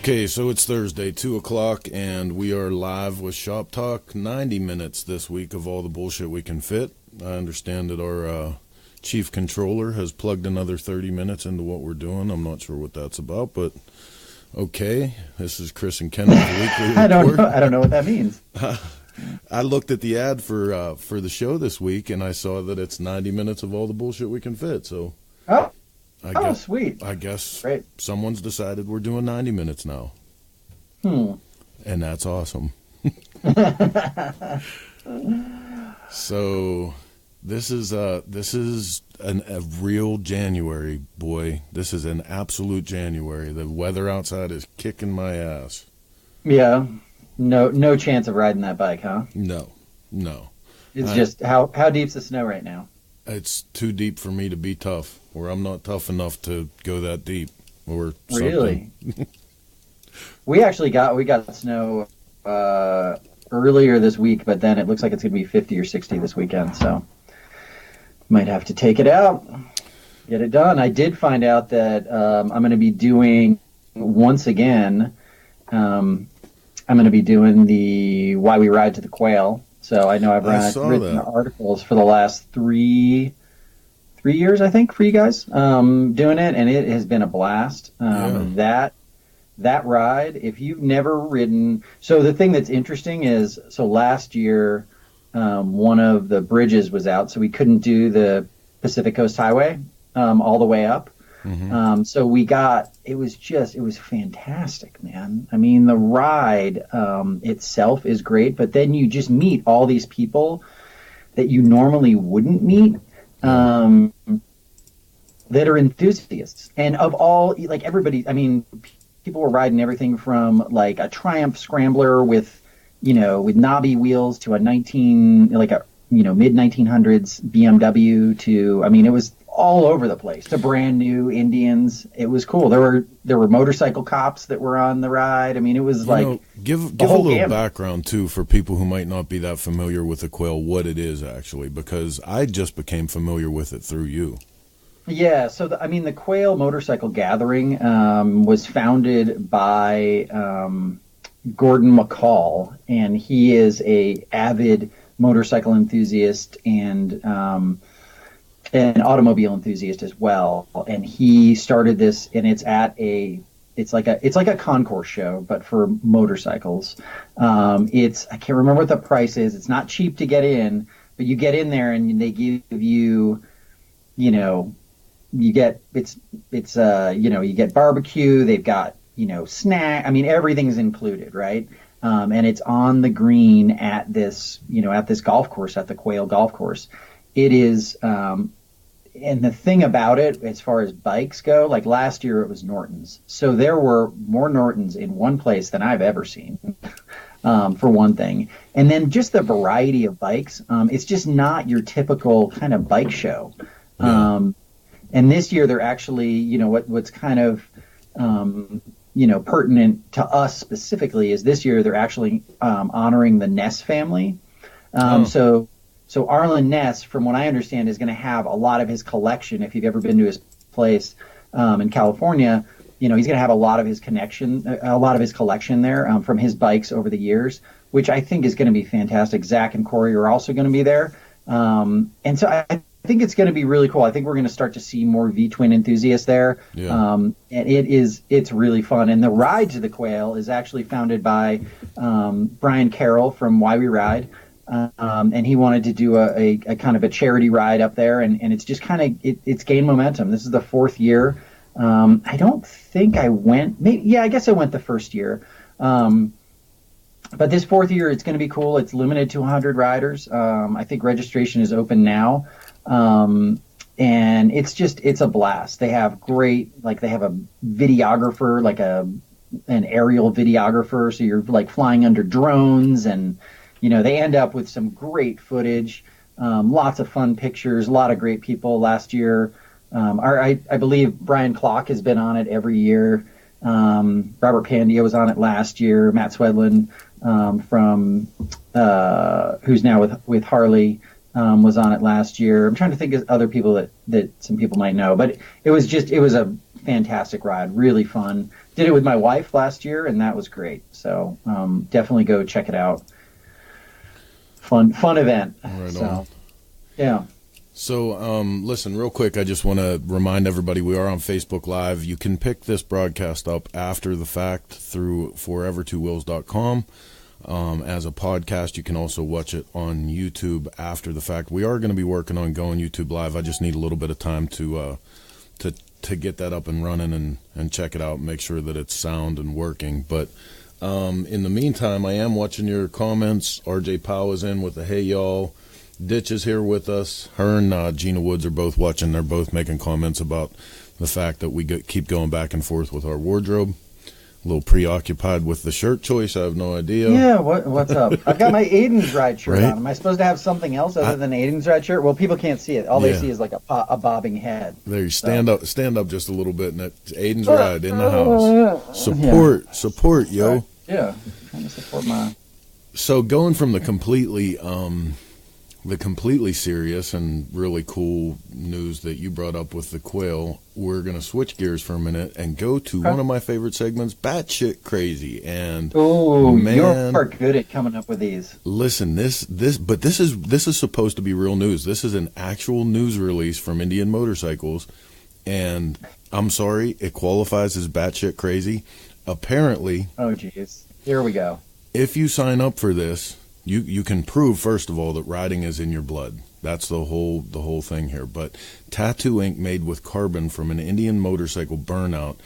Okay, so it's Thursday, 2 o'clock, and we are live with Shop Talk. 90 minutes this week of all the bullshit we can fit. I understand that our chief controller has plugged another 30 minutes into what we're doing. I'm not sure what that's about, but okay. This is Chris and Ken with the Weekly Report. I don't know what that means. I looked at the ad for the show this week, and I saw that it's 90 minutes of all the bullshit we can fit, so... Sweet. I guess Great. Someone's decided we're doing 90 minutes now. And that's awesome. So this is a real January, boy. This is an absolute January. The weather outside is kicking my ass. Yeah. No chance of riding that bike, huh? No. It's just how deep's the snow right now? It's too deep for me to be tough, or I'm not tough enough to go that deep, or something. Really? we got snow earlier this week, but then it looks like it's going to be 50 or 60 this weekend, so might have to take it out, get it done. I did find out that I'm going to be doing, once again, I'm going to be doing the Why We Ride to the Quail. So I know I've written articles for the last three years, I think, for you guys, doing it, and it has been a blast. That ride, if you've never ridden, so the thing that's interesting is, so last year, one of the bridges was out, so we couldn't do the Pacific Coast Highway all the way up. Mm-hmm. So it was fantastic, man. I mean, the ride itself is great, but then you just meet all these people that you normally wouldn't meet that are enthusiasts. And of all, like everybody, I mean, people were riding everything from like a Triumph Scrambler with knobby wheels to a mid-1900s BMW to, I mean, it was all over the place, to brand new Indians. It was cool. There were motorcycle cops that were on the ride. I mean, it was give a little background too for people who might not be that familiar with the Quail, what it is actually, because I just became familiar with it through you. Yeah, so the Quail Motorcycle Gathering was founded by Gordon McCall, and he is a avid motorcycle enthusiast and an automobile enthusiast as well. And he started this, and it's like a concourse show, but for motorcycles. I can't remember what the price is. It's not cheap to get in, but you get in there and they give you, you get barbecue. They've got, snack. I mean, everything's included, right? And it's on the green at this golf course, at the Quail Golf Course. It is, and the thing about it, as far as bikes go, like last year it was Norton's. So there were more Norton's in one place than I've ever seen, for one thing. And then just the variety of bikes. It's just not your typical kind of bike show. And this year they're actually, what's kind of, pertinent to us specifically is this year they're actually honoring the Ness family. So Arlen Ness, from what I understand, is going to have a lot of his collection. If you've ever been to his place in California, he's going to have a lot of his collection there from his bikes over the years, which I think is going to be fantastic. Zach and Corey are also going to be there, and so I think it's going to be really cool. I think we're going to start to see more V-twin enthusiasts there, and it's really fun. And the ride to the Quail is actually founded by Brian Carroll from Why We Ride. And he wanted to do a kind of a charity ride up there, and it's just kind of it's gained momentum. This is the fourth year. I don't think I went. I guess I went the first year. But this fourth year, it's going to be cool. It's limited to 100 riders. I think registration is open now, and it's a blast. They have they have a videographer, like an aerial videographer, so you're like flying under drones and. They end up with some great footage, lots of fun pictures, a lot of great people last year. I believe Brian Clock has been on it every year. Robert Pandia was on it last year. Matt Swedlin from who's now with Harley was on it last year. I'm trying to think of other people that some people might know, but it was a fantastic ride, really fun. did it with my wife last year, and that was great. So definitely go check it out. Fun event. Right so, on. Yeah. So, listen, real quick, I just want to remind everybody we are on Facebook Live. You can pick this broadcast up after the fact through forever2wills.com. As a podcast, you can also watch it on YouTube after the fact. We are going to be working on going YouTube Live. I just need a little bit of time to get that up and running and check it out and make sure that it's sound and working. But in the meantime, I am watching your comments. RJ Powell is in with the hey y'all. Ditch is here with us. Her and Gina Woods are both watching. They're both making comments about the fact that we keep going back and forth with our wardrobe. A little preoccupied with the shirt choice. I have no idea. Yeah, what's up? I've got my Aiden's Ride shirt on. Am I supposed to have something else other than Aiden's Ride shirt? Well, people can't see it. All they see is like a bobbing head. There, you stand up just a little bit, and it's Aiden's Ride in the house. Support, yo. Yeah, trying to support my. So going from the completely serious and really cool news that you brought up with the quail, we're going to switch gears for a minute and go to one of my favorite segments, Batshit Crazy. And man, you're good at coming up with these. Listen, this is supposed to be real news. This is an actual news release from Indian Motorcycles, and I'm sorry, it qualifies as Batshit Crazy. Apparently, oh geez, here we go. If you sign up for this, you can prove, first of all, that riding is in your blood. That's the whole thing here. But tattoo ink made with carbon from an Indian motorcycle burnout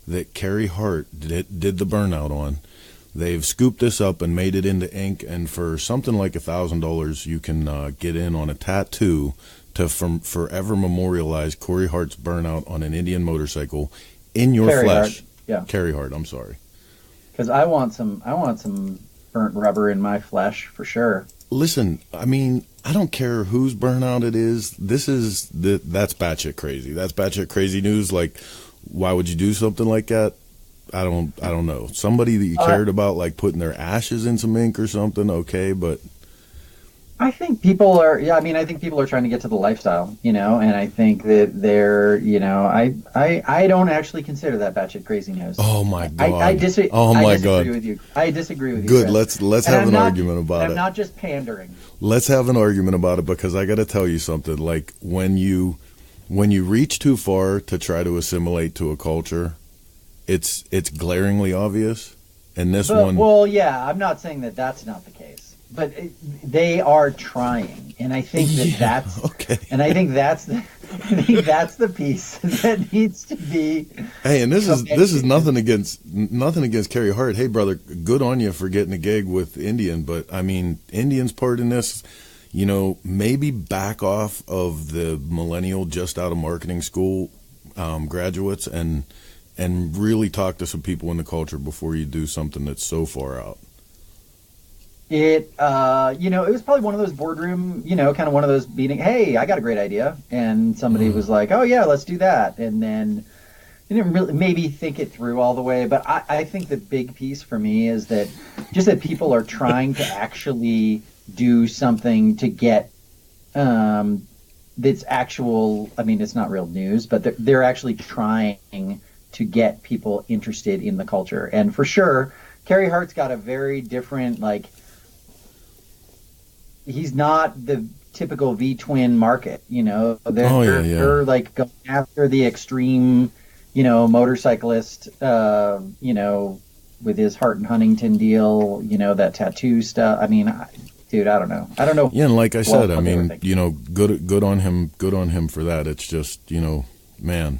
that Carrie Hart did the burnout on. They've scooped this up and made it into ink, and for something like $1,000, you can get in on a tattoo to forever memorialize Corey Hart's burnout on an Indian motorcycle in your Carrie flesh. Hart. Yeah, Carrie Hart. I'm sorry. Because I want some burnt rubber in my flesh for sure. Listen, I mean, I don't care whose burnout it is. That's batshit crazy. That's batshit crazy news. Like, why would you do something like that? I don't know. Somebody that you cared about, like putting their ashes in some ink or something, okay, but I think people are trying to get to the lifestyle, and I think that they're, I don't actually consider that batshit crazy news. Oh my God. I disagree with you. I disagree with you. Good. Chris. Let's have an argument about it. I'm not just pandering. Let's have an argument about it, because I got to tell you something. Like, when you reach too far to try to assimilate to a culture, it's glaringly obvious. And well, yeah, I'm not saying that that's not the case. But they are trying, and I think that's okay. And I think that's the piece that needs to be. Hey, and this is nothing against Carrie Hart. Hey, brother, good on you for getting a gig with Indian, but I mean, Indian's part in this. Maybe back off of the millennial just out of marketing school graduates and really talk to some people in the culture before you do something that's so far out. It was probably one of those boardroom, kind of one of those meeting. Hey, I got a great idea, and somebody was like, "Oh yeah, let's do that," and then they didn't really maybe think it through all the way. But I think the big piece for me is that people are trying to actually do something to get that's actual. I mean, it's not real news, but they're actually trying to get people interested in the culture, and for sure, Carrie Hart's got a very different he's not the typical V-twin market, They're like going after the extreme, motorcyclist, with his Hart and Huntington deal, that tattoo stuff. I mean, dude, I don't know. Yeah, and like I said, I mean, good on him for that. It's just, man,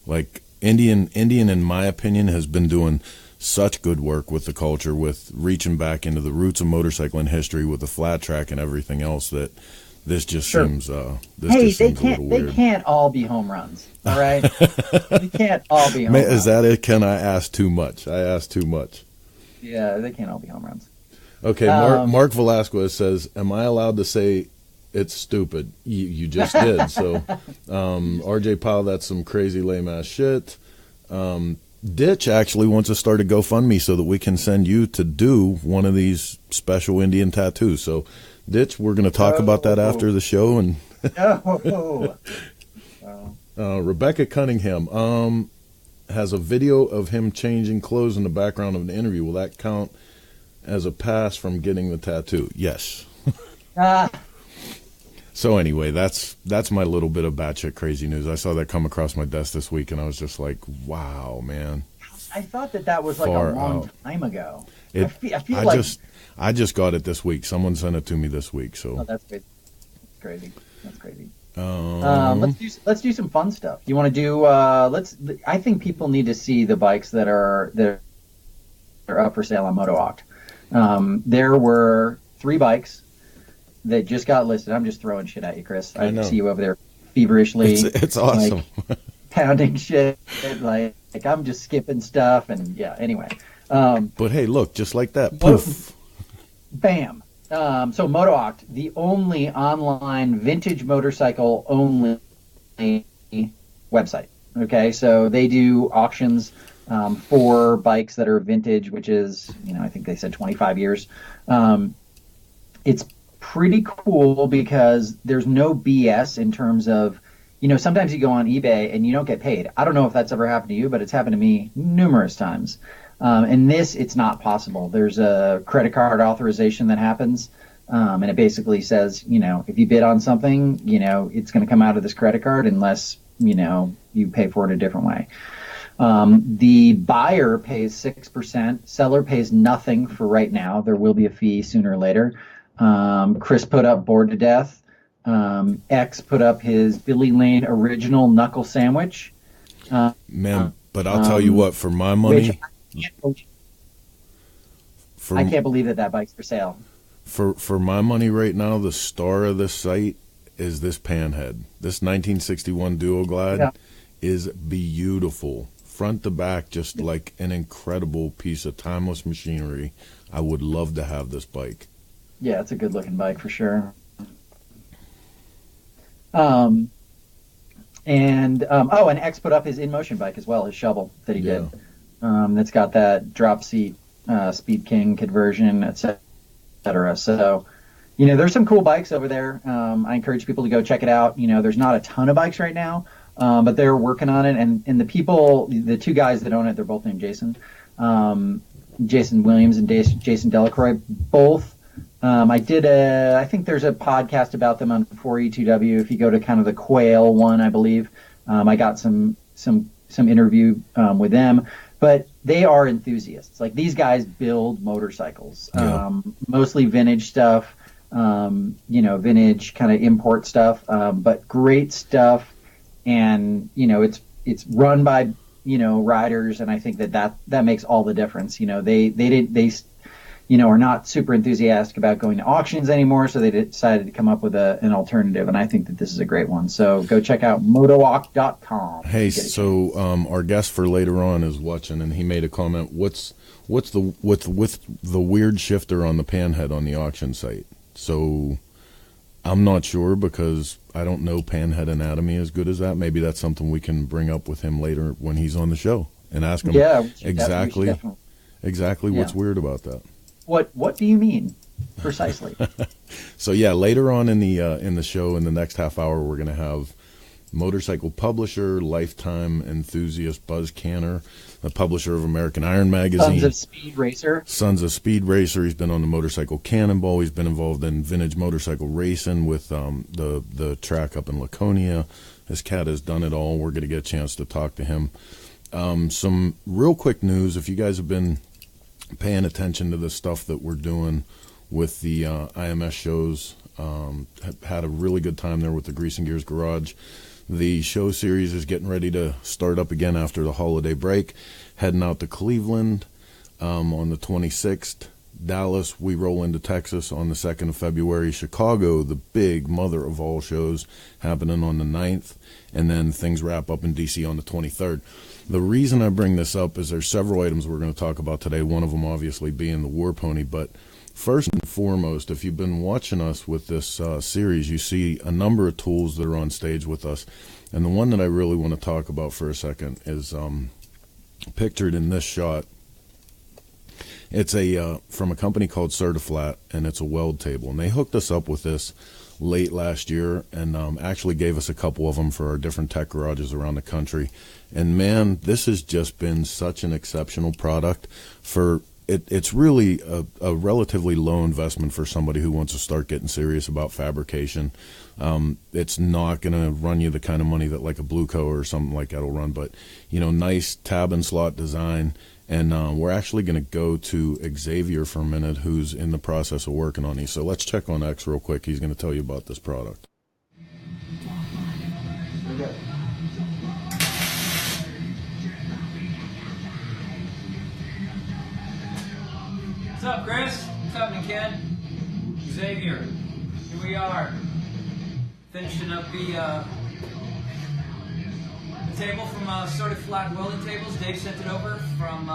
like Indian, in my opinion, has been doing such good work with the culture, with reaching back into the roots of motorcycling history with the flat track and everything else, that this just seems a little weird. They can't all be home runs, all right? They can't all be home runs. Is that it? Can I ask too much? I asked too much. Yeah, they can't all be home runs. Okay, Mark Velasquez says, am I allowed to say it's stupid? You just did. So RJ Powell, that's some crazy lame-ass shit. Ditch actually wants to start a GoFundMe so that we can send you to do one of these special Indian tattoos. So, Ditch, we're going to talk about that after the show. And Rebecca Cunningham, has a video of him changing clothes in the background of an interview. Will that count as a pass from getting the tattoo? Yes. So anyway, that's my little bit of batshit crazy news. I saw that come across my desk this week, and I was just like, wow, man. I thought that was like a long time ago. I just got it this week. Someone sent it to me this week. So that's crazy. That's crazy. Let's do some fun stuff. You want to do? I think people need to see the bikes that are up for sale on MotoOct. There were 3 bikes that just got listed. I'm just throwing shit at you, Chris. I see you over there feverishly. It's awesome. Like, pounding shit. Like I'm just skipping stuff, and yeah. Anyway. But hey, look, just like that, poof. Bam. So MotoOct, the only online vintage motorcycle only website. Okay, so they do auctions for bikes that are vintage, which is, I think they said 25 years. It's pretty cool because there's no BS in terms of, sometimes you go on eBay and you don't get paid. I don't know if that's ever happened to you, but it's happened to me numerous times. And it's not possible. There's a credit card authorization that happens, and it basically says, if you bid on something, it's going to come out of this credit card unless, you pay for it a different way. The buyer pays 6%. Seller pays nothing for right now. There will be a fee sooner or later. Chris put up Bored to Death. X put up his Billy Lane original knuckle sandwich. Man, but I'll tell you what, for my money... I can't believe that bike's for sale. For my money right now, the star of this site is this Panhead. This 1961 Duo Glide is beautiful. Front to back, just like an incredible piece of timeless machinery. I would love to have this bike. Yeah, it's a good looking bike for sure. And X put up his InMotion bike as well, his shovel that he did. That's got that drop seat, Speed King conversion, etc. So, there's some cool bikes over there. I encourage people to go check it out. There's not a ton of bikes right now, but they're working on it. And the 2 guys that own it, they're both named Jason. Jason Williams and Jason Delacroix, both. I think there's a podcast about them on 4E2W. If you go to kind of the Quail one, I believe, I got some interview with them. But they are enthusiasts. Like, these guys build motorcycles, mostly vintage stuff, vintage kind of import stuff, but great stuff. And, it's run by, riders. And I think that makes all the difference. They are not super enthusiastic about going to auctions anymore. So they decided to come up with an alternative. And I think that this is a great one. So go check out MotoOct.com. Hey, so our guest for later on is watching, and he made a comment. What's with the weird shifter on the Panhead on the auction site? So I'm not sure because I don't know Panhead anatomy as good as that. Maybe that's something we can bring up with him later when he's on the show and ask him exactly what's weird about that. What do you mean precisely? So later on in the show, in the next half hour, we're going to have motorcycle publisher, lifetime enthusiast Buzz Kanter, the publisher of American Iron Magazine. Sons of Speed Racer. He's been on the Motorcycle Cannonball. He's been involved in vintage motorcycle racing with the track up in Laconia. This cat has done it all. We're going to get a chance to talk to him. Some real quick news. If you guys have been paying attention to the stuff that we're doing with the IMS shows, had a really good time there with the Grease and Gears Garage. The show series is getting ready to start up again after the holiday break. Heading out to Cleveland on the 26th. Dallas, we roll into Texas on the 2nd of February. Chicago, the big mother of all shows, happening on the 9th. And then things wrap up in D.C. on the 23rd. The reason I bring this up is there's several items we're going to talk about today, one of them obviously being the War Pony. But first and foremost, if you've been watching us with this series, you see a number of tools that are on stage with us. And the one that I really want to talk about for a second is pictured in this shot. It's from a company called Certiflat, and it's a weld table. And they hooked us up with this late last year, and actually gave us a couple of them for our different tech garages around the country. And man, this has just been such an exceptional product for it. It's really a relatively low investment for somebody who wants to start getting serious about fabrication. It's not going to run you the kind of money that like a Blueco or something like that will run, but nice tab and slot design. And we're actually going to go to Xavier for a minute, who's in the process of working on these. So let's check on X real quick. He's going to tell you about this product. Okay. What's up, Chris? What's happening, Ken? Xavier. Here we are, finishing up the table from Sorted Flat Welding Tables. Dave sent it over from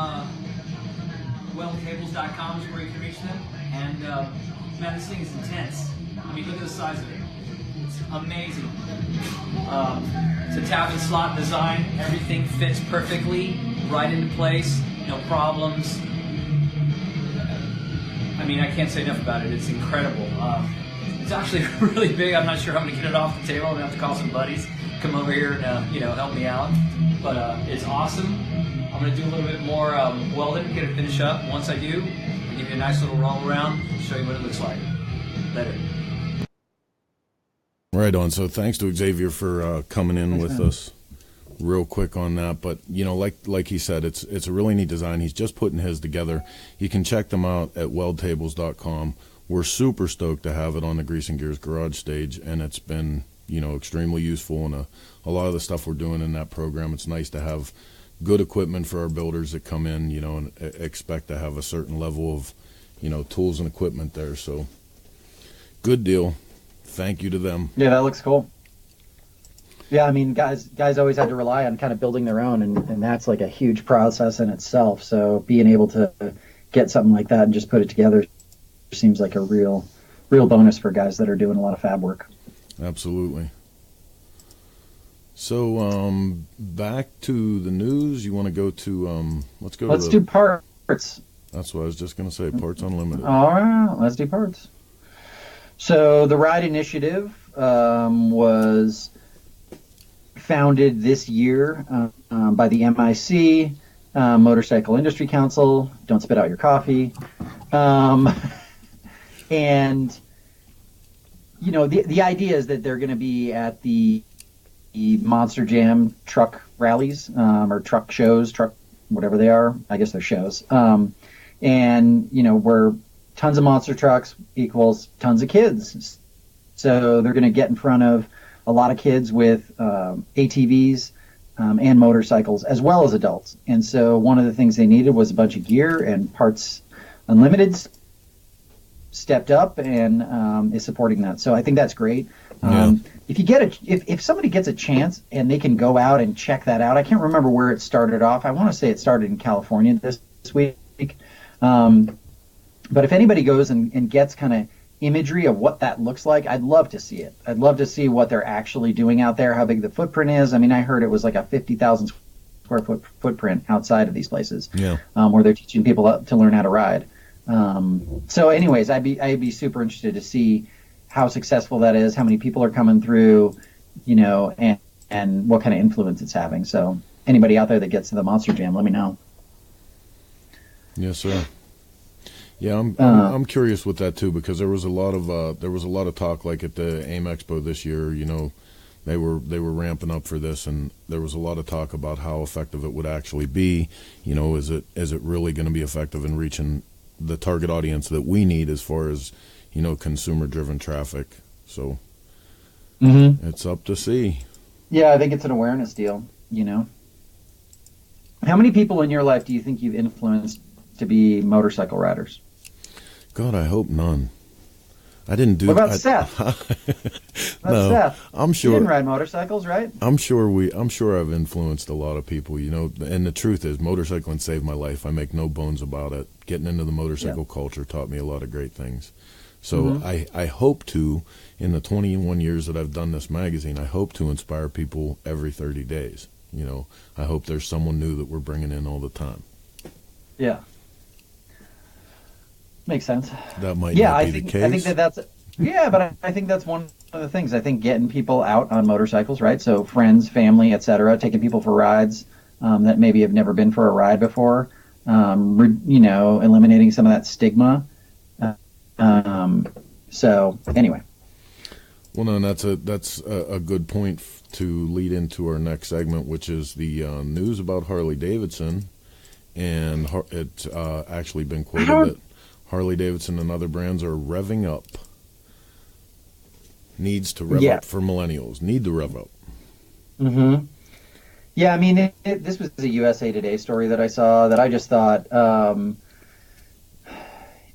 weldtables.com is where you can reach them. And man, this thing is intense. I mean, look at the size of it. It's amazing. It's a tab and slot design. Everything fits perfectly, right into place, no problems. I mean, I can't say enough about it. It's incredible. It's actually really big. I'm not sure how I'm going to get it off the table. I'm going to have to call some buddies, come over here and help me out. But it's awesome. I'm going to do a little bit more welding, get it finished up. Once I do, I'll give you a nice little roll around, show you what it looks like. Later. Right on. So thanks to Xavier for coming in with us real quick on that. But like he said, it's a really neat design. He's just putting his together. You can check them out at weldtables.com. We're super stoked to have it on the Grease and Gears garage stage, and it's been extremely useful. And a lot of the stuff we're doing in that program, it's nice to have good equipment for our builders that come in, and expect to have a certain level of tools and equipment there. So good deal. Thank you to them. Yeah, that looks cool. Yeah, I mean, guys always had to rely on kind of building their own, and that's like a huge process in itself. So being able to get something like that and just put it together seems like a real bonus for guys that are doing a lot of fab work. Absolutely. So back to the news. You want to go to let's do parts. That's what I was just going to say. Parts Unlimited. All right, let's do parts. So the Ride Initiative was founded this year by the MIC, Motorcycle Industry Council. Don't spit out your coffee. And the idea is that they're going to be at the Monster Jam truck rallies or truck shows, whatever they are. I guess they're shows. And where tons of monster trucks equals tons of kids. So they're going to get in front of a lot of kids with ATVs and motorcycles, as well as adults. And so one of the things they needed was a bunch of gear, and Parts Unlimited stepped up and is supporting that. So I think that's great. Yeah. If somebody gets a chance and they can go out and check that out, I can't remember where it started off. I want to say it started in California this week. But if anybody goes and gets kind of imagery of what that looks like, I'd love to see it. I'd love to see what they're actually doing out there, how big the footprint is. I mean, I heard it was like a 50,000 square foot footprint outside of these places, where they're teaching people to learn how to ride. So anyways, I'd be super interested to see how successful that is, how many people are coming through, and what kind of influence it's having. So anybody out there that gets to the Monster Jam, let me know. Yes, sir. Yeah, I'm curious with that too, because there was a lot of talk, like at the AIM Expo this year. They were ramping up for this, and there was a lot of talk about how effective it would actually be. Is it really going to be effective in reaching the target audience that we need as far as consumer driven traffic? So it's up to see. Yeah, I think it's an awareness deal. How many people in your life do you think you've influenced to be motorcycle riders? God, I hope none. I didn't do. What about Seth? No, Seth. I'm sure. You didn't ride motorcycles, right? I'm sure I've influenced a lot of people. And the truth is, motorcycling saved my life. I make no bones about it. Getting into the motorcycle culture taught me a lot of great things. So I hope to, in the 21 years that I've done this magazine, I hope to inspire people every 30 days. I hope there's someone new that we're bringing in all the time. Yeah. Makes sense. That might not be the case. I think that's Yeah, but I think that's one of the things. I think getting people out on motorcycles, right? So friends, family, etc., taking people for rides that maybe have never been for a ride before. Eliminating some of that stigma. So anyway. Well, no, that's a good point to lead into our next segment, which is the news about Harley Davidson, and it's actually been quoted that Harley Davidson and other brands are revving up. Needs to rev up for millennials. Need to rev up. Mm-hmm. Yeah, I mean, this was a USA Today story that I saw that I just thought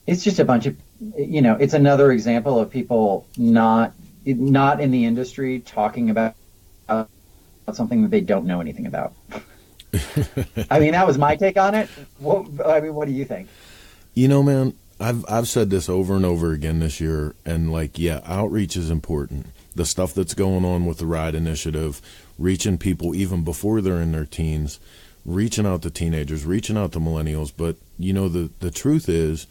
it's just a bunch of, it's another example of people not in the industry talking about something that they don't know anything about. I mean, that was my take on it. What do you think? Man, I've said this over and over again this year, and outreach is important. The stuff that's going on with the Ride Initiative, reaching people even before they're in their teens, reaching out to teenagers, reaching out to millennials. But, the truth is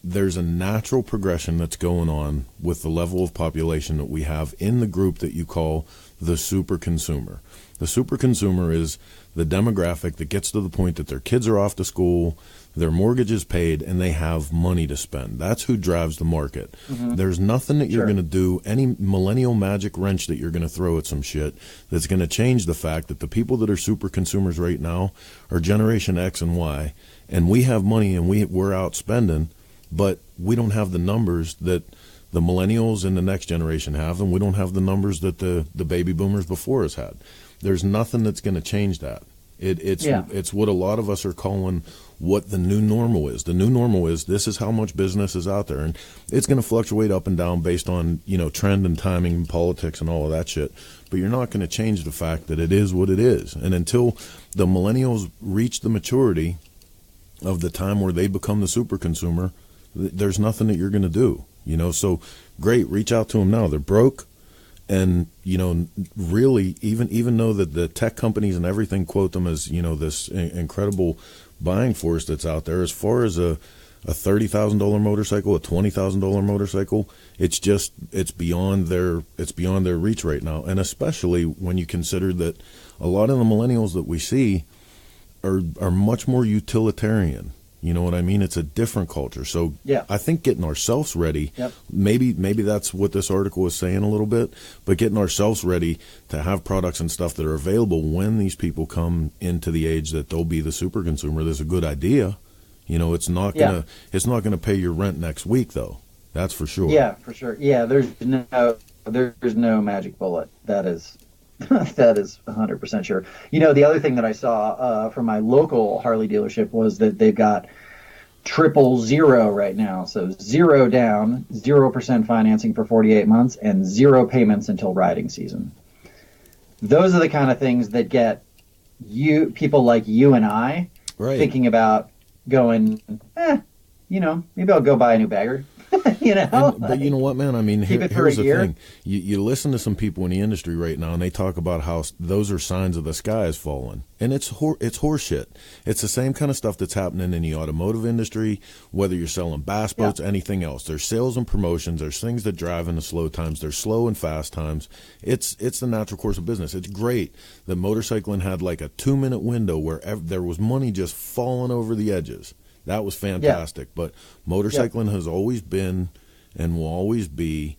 there's a natural progression that's going on with the level of population that we have in the group that you call the super consumer. The super consumer is the demographic that gets to the point that their kids are off to school, their mortgage is paid, and they have money to spend. That's who drives the market. Mm-hmm. There's nothing that you're going to do, any millennial magic wrench that you're going to throw at some shit that's going to change the fact that the people that are super consumers right now are Generation X and Y, and we have money and we're out spending, but we don't have the numbers that the millennials and the next generation have, and we don't have the numbers that the baby boomers before us had. There's nothing that's going to change that. It's what a lot of us are calling what the new normal is. The new normal is this is how much business is out there, and it's going to fluctuate up and down based on trend and timing and politics and all of that shit. But you're not going to change the fact that it is what it is. And until the millennials reach the maturity of the time where they become the super consumer, there's nothing that you're going to do. So great, reach out to them now. They're broke. And, really, even though that the tech companies and everything quote them as, this incredible buying force that's out there, as far as a $30,000 motorcycle, a $20,000 motorcycle, it's beyond their reach right now. And especially when you consider that a lot of the millennials that we see are much more utilitarian. You know what I mean? It's a different culture. So I think getting ourselves ready, maybe that's what this article is saying a little bit, but getting ourselves ready to have products and stuff that are available when these people come into the age that they'll be the super consumer, there's a good idea. It's not gonna pay your rent next week though. That's for sure. Yeah, for sure. Yeah, there's no magic bullet. That is 100% sure. The other thing that I saw from my local Harley dealership was that they've got 000 right now. So 0 down, 0% financing for 48 months, and 0 payments until riding season. Those are the kind of things that get people like you and I thinking about going, maybe I'll go buy a new bagger. But you know what, man? I mean, here's the thing. You listen to some people in the industry right now, and they talk about how those are signs of the sky is falling. And it's horseshit. It's the same kind of stuff that's happening in the automotive industry, whether you're selling bass boats, anything else. There's sales and promotions. There's things that drive in the slow times. There's slow and fast times. It's the natural course of business. It's great that motorcycling had like a 2-minute window where there was money just falling over the edges. That was fantastic. But motorcycling has always been and will always be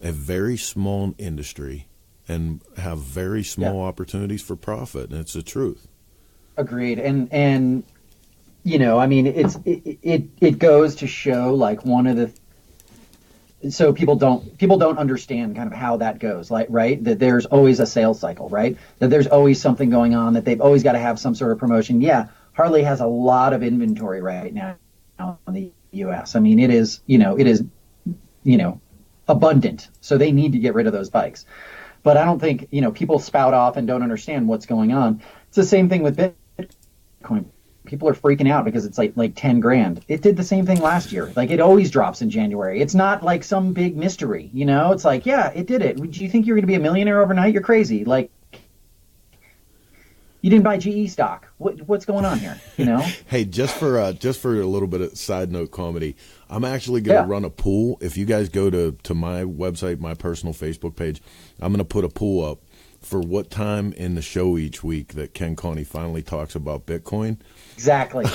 a very small industry and have very small opportunities for profit. And it's the truth. Agreed. And I mean, it goes to show like one of the, so people don't understand kind of how that goes, like, right? That there's always a sales cycle, right? That there's always something going on, that they've always got to have some sort of promotion. Yeah. Harley has a lot of inventory right now in the U.S. I mean, it is abundant. So they need to get rid of those bikes. But I don't think, people spout off and don't understand what's going on. It's the same thing with Bitcoin. People are freaking out because it's like 10 grand. It did the same thing last year. Like, it always drops in January. It's not like some big mystery, It's like, yeah, it did it. Do you think you're going to be a millionaire overnight? You're crazy. Like, You didn't buy GE stock. What's going on here? You know? Hey, just for a little bit of side note comedy, I'm actually going to run a pool. If you guys go to my website, my personal Facebook page, I'm going to put a pool up for what time in the show each week that Ken Coney finally talks about Bitcoin. Exactly.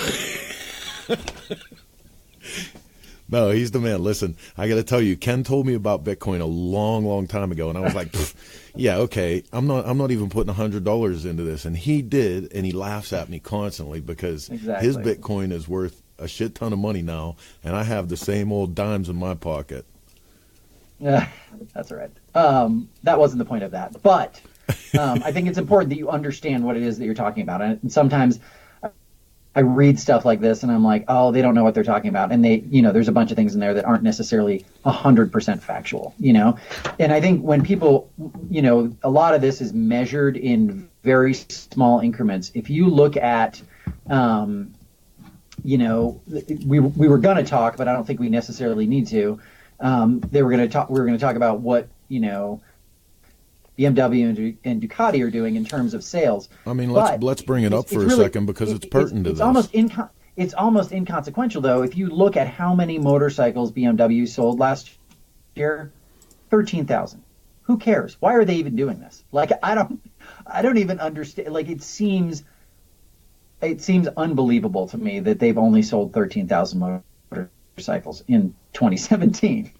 No, he's the man. Listen, I got to tell you, Ken told me about Bitcoin a long, long time ago, and I was like, yeah, okay, I'm not even putting $100 into this. And he did, and he laughs at me constantly because his Bitcoin is worth a shit ton of money now, and I have the same old dimes in my pocket. Yeah, that's all right. That wasn't the point of that, but I think it's important that you understand what it is that you're talking about. And sometimes I read stuff like this and I'm like, oh, they don't know what they're talking about. And there's a bunch of things in there that aren't necessarily 100% factual, And I think when people, a lot of this is measured in very small increments. If you look at, we were going to talk, but I don't think we necessarily need to. We were going to talk about what, BMW and Ducati are doing in terms of sales. I mean, let's bring it up for a second because it's pertinent to this. It's almost inconsequential, though, if you look at how many motorcycles BMW sold last year. 13,000. Who cares? Why are they even doing this? Like, I don't even understand. Like, it seems unbelievable to me that they've only sold 13,000 motorcycles in 2017.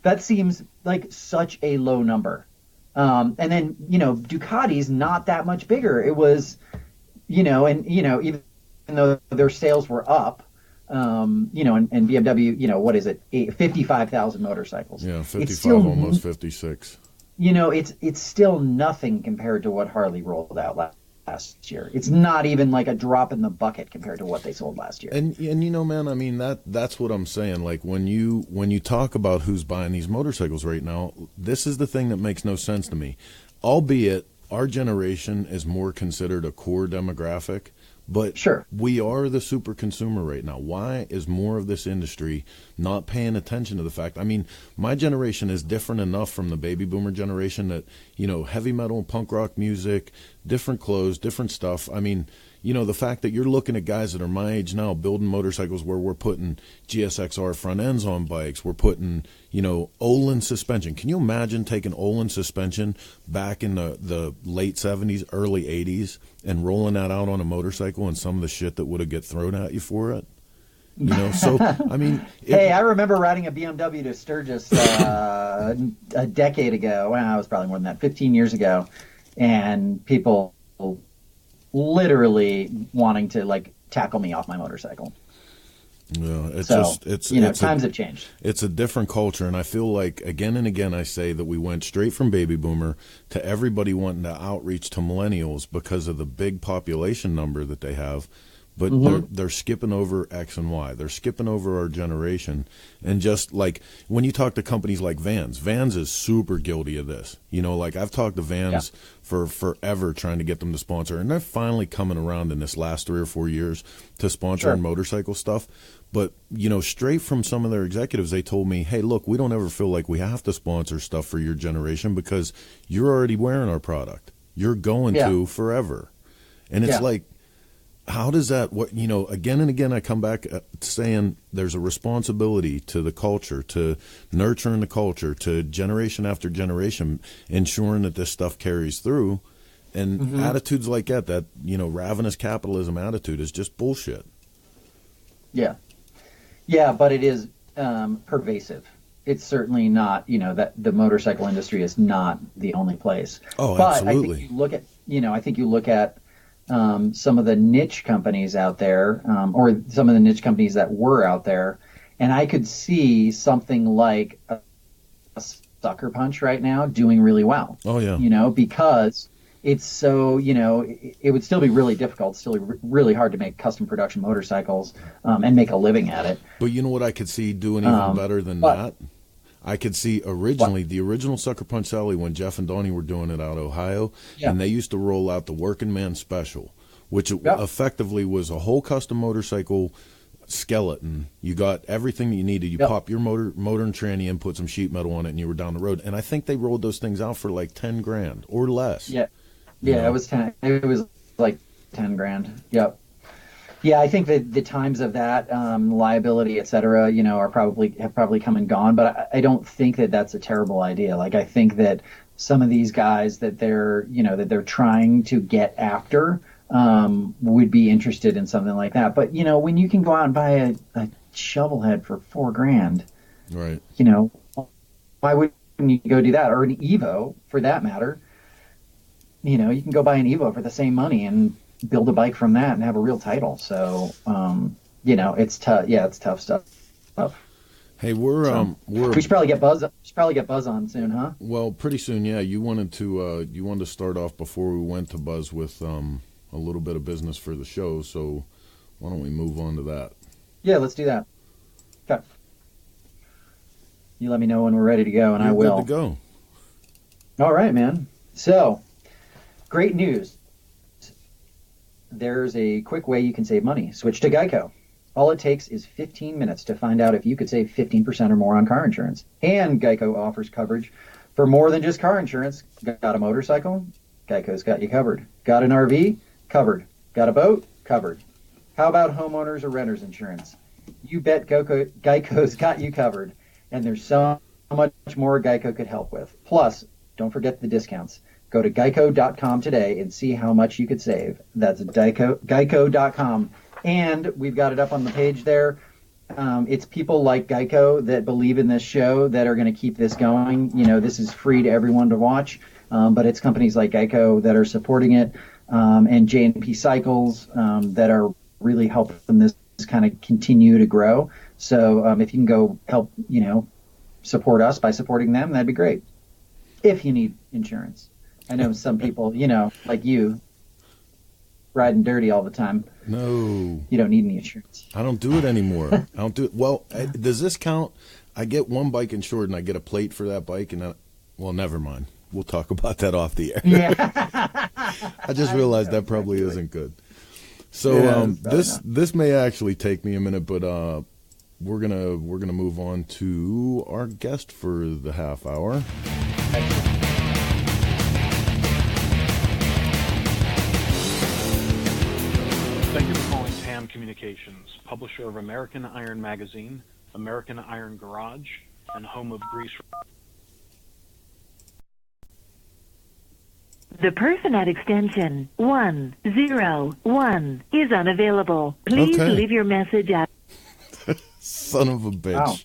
That seems like such a low number. And then, Ducati's not that much bigger. It was, even though their sales were up, and BMW, what is it? 55,000 motorcycles. Yeah, 55, almost 56. It's still nothing compared to what Harley rolled out last year. It's not even like a drop in the bucket compared to what they sold last year. And man, I mean that's what I'm saying. Like when you talk about who's buying these motorcycles right now, this is the thing that makes no sense to me. Albeit our generation is more considered a core demographic, but sure, we are the super consumer right now. Why is more of this industry not paying attention to the fact? I mean, my generation is different enough from the baby boomer generation that, heavy metal and punk rock music, different clothes, different stuff. I mean, the fact that you're looking at guys that are my age now building motorcycles where we're putting GSXR front ends on bikes, we're putting, Olin suspension. Can you imagine taking Olin suspension back in the late 70s, early 80s and rolling that out on a motorcycle and some of the shit that would have get thrown at you for it? So, I mean... Hey, I remember riding a BMW to Sturgis a decade ago. Well, it was probably more than that, 15 years ago. And people literally wanting to, tackle me off my motorcycle. Yeah, times have changed. It's a different culture, and I feel like, again and again, I say that we went straight from baby boomer to everybody wanting to outreach to millennials because of the big population number that they have. But they're skipping over X and Y. They're skipping over our generation. And just like when you talk to companies like Vans is super guilty of this. I've talked to Vans for forever trying to get them to sponsor. And they're finally coming around in this last 3 or 4 years to sponsoring motorcycle stuff. But, straight from some of their executives, they told me, hey, look, we don't ever feel like we have to sponsor stuff for your generation because you're already wearing our product. You're going to forever. And it's like, how does that, again and again I come back saying there's a responsibility to the culture, to nurturing the culture, to generation after generation, ensuring that this stuff carries through. And attitudes like that, ravenous capitalism attitude is just bullshit. Yeah. Yeah, but it is pervasive. It's certainly not, that the motorcycle industry is not the only place. Oh, but absolutely. I think you look at, some of the niche companies out there, or some of the niche companies that were out there, and I could see something like a Sucker Punch right now doing really well. Oh, yeah. Because it's so, it would still be really difficult, still really hard to make custom production motorcycles and make a living at it. But you know what I could see doing even better than that? I could see the original Sucker Punch Sally when Jeff and Donnie were doing it out of Ohio, and they used to roll out the Working Man Special, which effectively was a whole custom motorcycle skeleton. You got everything that you needed. You pop your motor and tranny in, put some sheet metal on it, and you were down the road. And I think they rolled those things out for like $10,000 or less. Yeah, it was 10. It was like 10 grand. Yep. Yeah, I think that the times of that liability, et cetera, have probably come and gone. But I don't think that that's a terrible idea. Like, I think that some of these guys that they're trying to get after would be interested in something like that. But when you can go out and buy a shovel head for $4,000, Right. Why wouldn't you go do that? Or an Evo, for that matter. You can go buy an Evo for the same money and build a bike from that and have a real title. So, it's tough. Yeah, it's tough stuff. Hey, we should probably get Buzz on soon, huh? Well, pretty soon. Yeah, you wanted to start off before we went to Buzz with a little bit of business for the show. So why don't we move on to that? Yeah, let's do that. Okay. You let me know when we're ready to go, and I will. Good to go. All right, man. So, great news. There's a quick way you can save money. Switch to Geico. All it takes is 15 minutes to find out if you could save 15% or more on car insurance. And Geico offers coverage for more than just car insurance. Got a motorcycle? Geico's got you covered. Got an RV? Covered. Got a boat? Covered. How about homeowners or renters insurance? You bet Geico's got you covered. And there's so much more Geico could help with. Plus, don't forget the discounts. Go to geico.com today and see how much you could save. That's geico.com. And we've got it up on the page there. It's people like Geico that believe in this show that are going to keep this going. This is free to everyone to watch, but it's companies like Geico that are supporting it, and J&P Cycles that are really helping this kind of continue to grow. So if you can go help, support us by supporting them, that'd be great. If you need insurance. I know some people, like you, riding dirty all the time. No. You don't need any insurance. I don't do it anymore. I don't do it. Well, does this count? I get one bike insured and I get a plate for that bike, and well, never mind. We'll talk about that off the air. Yeah. I just realized that probably isn't good. So this may actually take me a minute, but we're gonna move on to our guest for the half hour. Thank you for calling TAM Communications, publisher of American Iron Magazine, American Iron Garage, and home of Grease. The person at extension 101 is unavailable. Please leave your message at... Son of a bitch.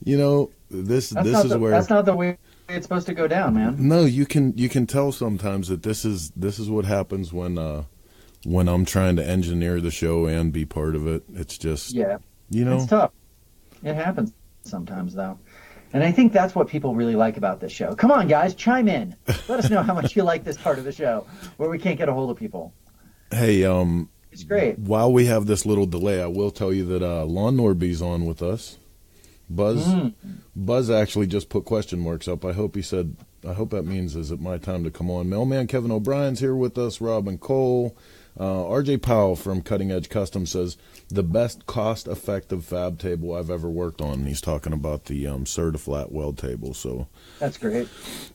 Wow. This is where... That's not the way it's supposed to go down, man. No, you can tell sometimes that this is what happens when I'm trying to engineer the show and be part of it. It's just, it's tough. It happens sometimes, though. And I think that's what people really like about this show. Come on, guys, chime in. Let us know how much you like this part of the show where we can't get a hold of people. Hey, it's great. While we have this little delay, I will tell you that Lawn Norby's on with us. Buzz actually just put question marks up. I hope that means, is it my time to come on? Mailman Kevin O'Brien's here with us, Robin Cole. RJ Powell from Cutting Edge Custom says, the best cost-effective fab table I've ever worked on. And he's talking about the Certiflat weld table. So that's great.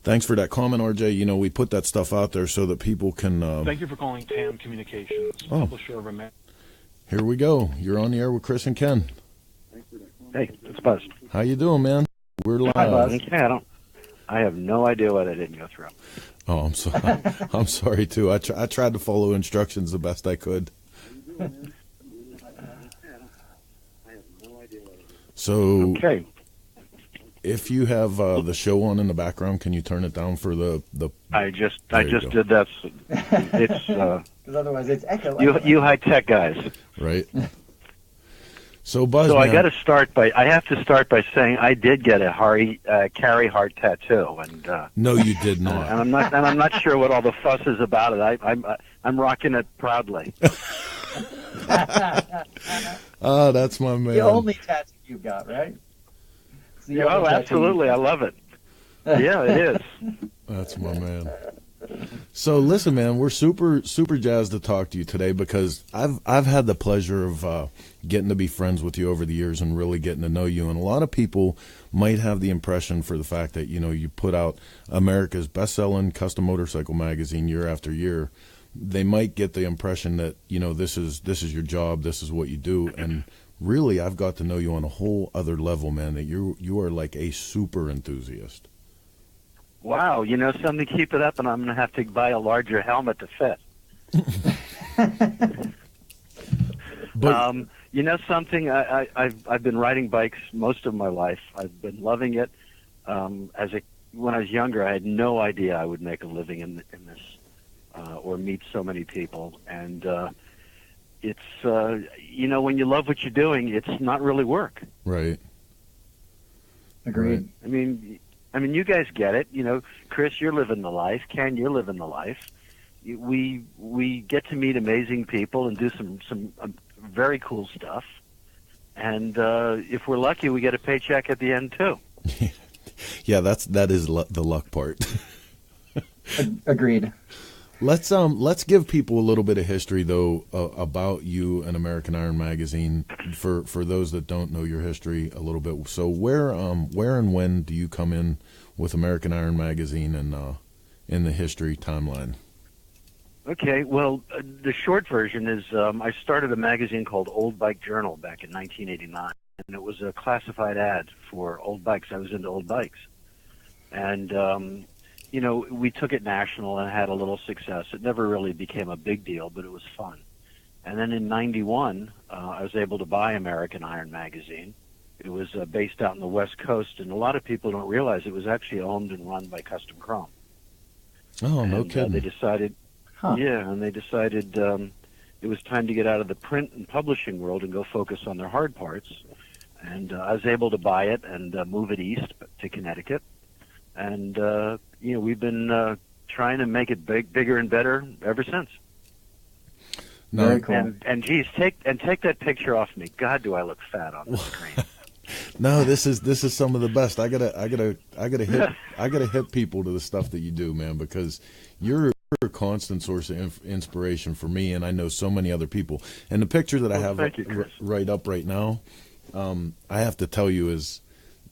Thanks for that comment, RJ. We put that stuff out there so that people can... Thank you for calling TAM Communications, publisher of American... Here we go. You're on the air with Chris and Ken. Hey, it's Buzz. How you doing, man? We're live. Hi, Buzz. Yeah, I have no idea why that didn't go through. Oh, I'm sorry. I'm sorry too. I tried to follow instructions the best I could. So, okay. If you have the show on in the background, can you turn it down for the? I just did that. It's because otherwise it's echo. You high tech guys, right? So Buzz, so man. I have to start by saying I did get a Carrie Hart tattoo, and no, you did not. And I'm not sure what all the fuss is about it. I'm rocking it proudly. Oh, that's my man. The only tattoo you got, right? Oh, absolutely, I love it. Yeah, it is. That's my man. So listen, man, we're super jazzed to talk to you today because I've had the pleasure of getting to be friends with you over the years and really getting to know you. And a lot of people might have the impression for the fact that you put out America's best-selling custom motorcycle magazine year after year, they might get the impression that, you know, this is your job, this is what you do, and really I've got to know you on a whole other level, man, that you are like a super enthusiast. Wow, you know something, keep it up, and I'm going to have to buy a larger helmet to fit. But you know something, I've been riding bikes most of my life. I've been loving it. When I was younger, I had no idea I would make a living in this or meet so many people. And it's you know, when you love what you're doing, it's not really work. right. Agreed. Right. I mean, you guys get it. You know, Chris, you're living the life. Ken, you're living the life. We get to meet amazing people and do some very cool stuff. And if we're lucky, we get a paycheck at the end too. Yeah, that is the luck part. Agreed. Let's give people a little bit of history though about you and American Iron Magazine for those that don't know your history a little bit. So where and when do you come in with American Iron Magazine and in the history timeline? Okay, well, the short version is I started a magazine called Old Bike Journal back in 1989, and it was a classified ad for old bikes. I was into old bikes. And, you know, we took it national and had a little success. It never really became a big deal, but it was fun. And then in 91, I was able to buy American Iron Magazine. It was based out in the West Coast, and a lot of people don't realize it was actually owned and run by Custom Chrome. Oh, no kidding. They decided... Huh. Yeah, and they decided it was time to get out of the print and publishing world and go focus on their hard parts. And I was able to buy it and move it east to Connecticut. And, you know, we've been trying to make it bigger and better ever since. No, Very cool. And geez, take that picture off me. God, do I look fat on the screen. no, this is some of the best. I gotta hit people to the stuff that you do, man, because you're a constant source of inspiration for me, and I know so many other people. And the picture that I have right up right now, I have to tell you, is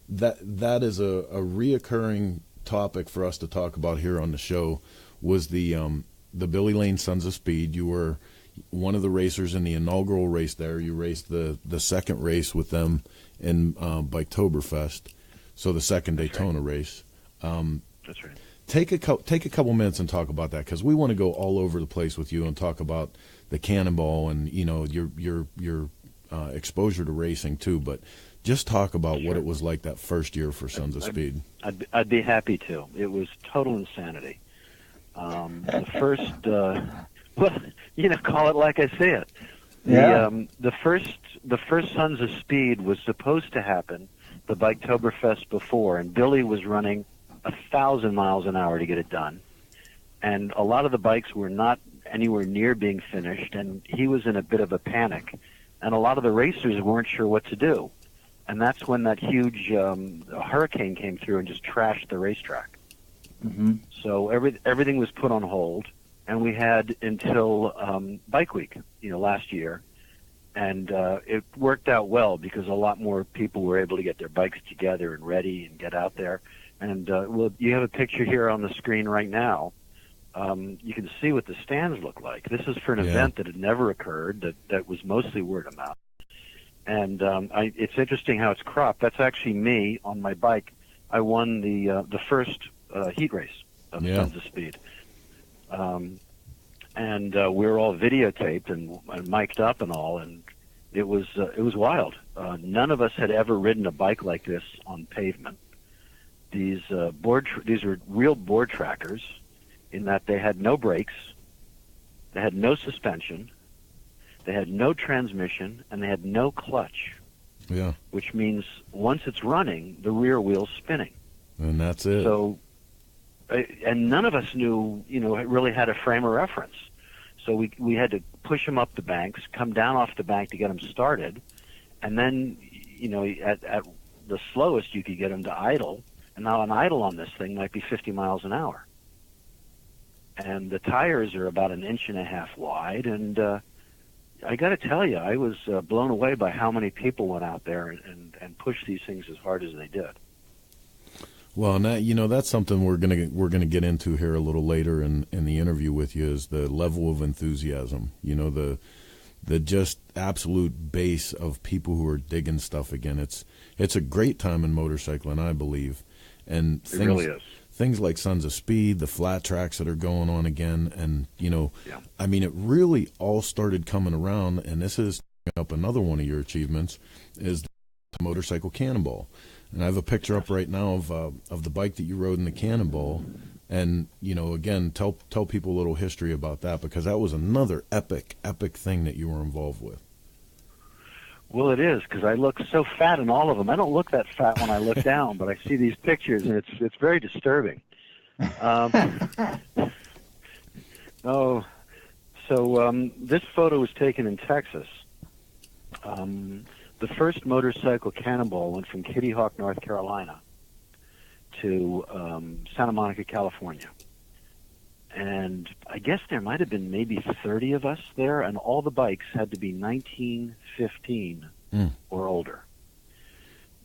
that is a reoccurring topic for us to talk about here on the show. Was the Billy Lane Sons of Speed. You were one of the racers in the inaugural race there. You raced the second race with them in Biketoberfest, so the second Daytona race. That's right. Take a couple minutes and talk about that, because we want to go all over the place with you and talk about the Cannonball and, you know, your exposure to racing too. But just talk about what it was like that first year for Sons of Speed. I'd be happy to. It was total insanity. The first, well, you know, call it like I see it. Yeah. The first Sons of Speed was supposed to happen the Biketoberfest before, and Billy was running 1,000 miles an hour to get it done. And a lot of the bikes were not anywhere near being finished, and he was in a bit of a panic. And a lot of the racers weren't sure what to do. And that's when that huge hurricane came through and just trashed the racetrack. Mm-hmm. So everything was put on hold, and we had until Bike Week, you know, last year. And it worked out well because a lot more people were able to get their bikes together and ready and get out there. And well, you have a picture here on the screen right now. You can see what the stands look like. This is for an event that had never occurred, that was mostly word of mouth. And it's interesting how it's cropped. That's actually me on my bike. I won the first heat race of Sons of Speed. And we were all videotaped and mic'd up and all, and it was wild. None of us had ever ridden a bike like this on pavement. These are real board trackers, in that they had no brakes, they had no suspension, they had no transmission, and they had no clutch. Yeah. Which means once it's running, the rear wheel's spinning. And that's it. So, and none of us knew, you know, it really had a frame of reference. So we had to push them up the banks, come down off the bank to get them started, and then, you know, at the slowest you could get them to idle. And now an idle on this thing might be 50 miles an hour. And the tires are about 1.5 inches wide. And I got to tell you, I was blown away by how many people went out there and pushed these things as hard as they did. Well, and that, you know, that's something we're gonna get into here a little later in the interview with you, is the level of enthusiasm. You know, the just absolute base of people who are digging stuff again. It's a great time in motorcycling, I believe, and It really is. things like Sons of Speed, the flat tracks that are going on again, and you know, Yeah. I mean, it really all started coming around, and this is up another one of your achievements is the motorcycle Cannonball. And I have a picture up right now of the bike that you rode in the Cannonball, and you know, again, tell people a little history about that, because that was another epic thing that you were involved with. Well, it is, because I look so fat in all of them. I don't look that fat when I look down, but I see these pictures, and it's very disturbing. This photo was taken in Texas. The first motorcycle Cannonball went from Kitty Hawk, North Carolina, to Santa Monica, California. And I guess there might have been maybe 30 of us there, and all the bikes had to be 1915 or older.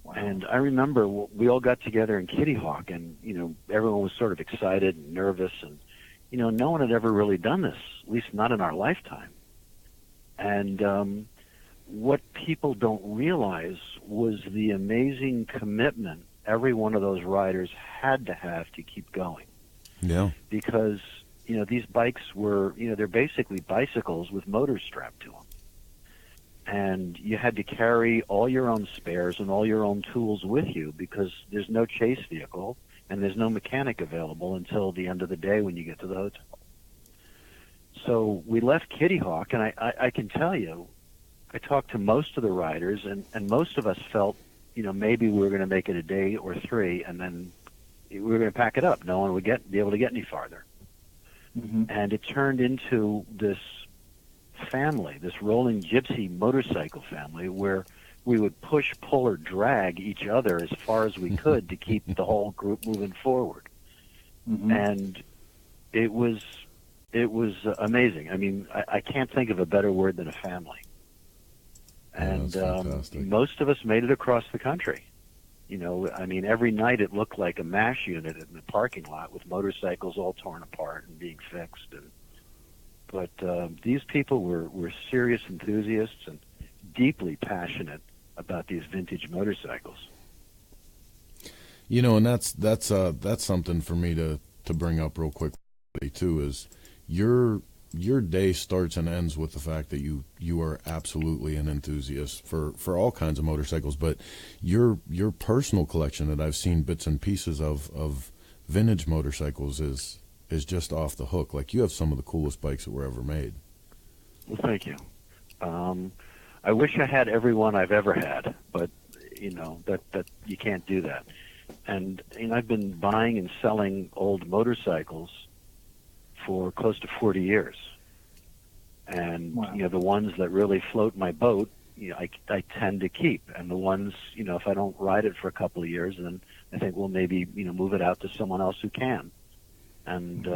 Wow. And I remember we all got together in Kitty Hawk, and, you know, everyone was sort of excited and nervous, and, you know, no one had ever really done this, at least not in our lifetime. And what people don't realize was the amazing commitment every one of those riders had to have to keep going. Yeah. Because, you know, these bikes were, you know, they're basically bicycles with motors strapped to them. And you had to carry all your own spares and all your own tools with you, because there's no chase vehicle and there's no mechanic available until the end of the day when you get to the hotel. So we left Kitty Hawk, and I can tell you, I talked to most of the riders, and most of us felt, you know, maybe we were going to make it a day or three, and then we were going to pack it up. No one would be able to get any farther. Mm-hmm. And it turned into this family, this rolling gypsy motorcycle family, where we would push, pull, or drag each other as far as we could to keep the whole group moving forward. Mm-hmm. And it was amazing. I mean, I can't think of a better word than a family. And most of us made it across the country. You know, I mean, every night it looked like a MASH unit in the parking lot with motorcycles all torn apart and being fixed. But these people were serious enthusiasts and deeply passionate about these vintage motorcycles. You know, and that's something for me to bring up real quick too, is your day starts and ends with the fact that you are absolutely an enthusiast for all kinds of motorcycles, but your personal collection that I've seen bits and pieces of vintage motorcycles is just off the hook. Like, you have some of the coolest bikes that were ever made. Well, thank you. I wish I had every one I've ever had, but you know that you can't do that. And you know, I've been buying and selling old motorcycles for close to 40 years. And, wow. You know, the ones that really float my boat, you know, I tend to keep. And the ones, you know, if I don't ride it for a couple of years, then I think, well, maybe, you know, move it out to someone else who can. And,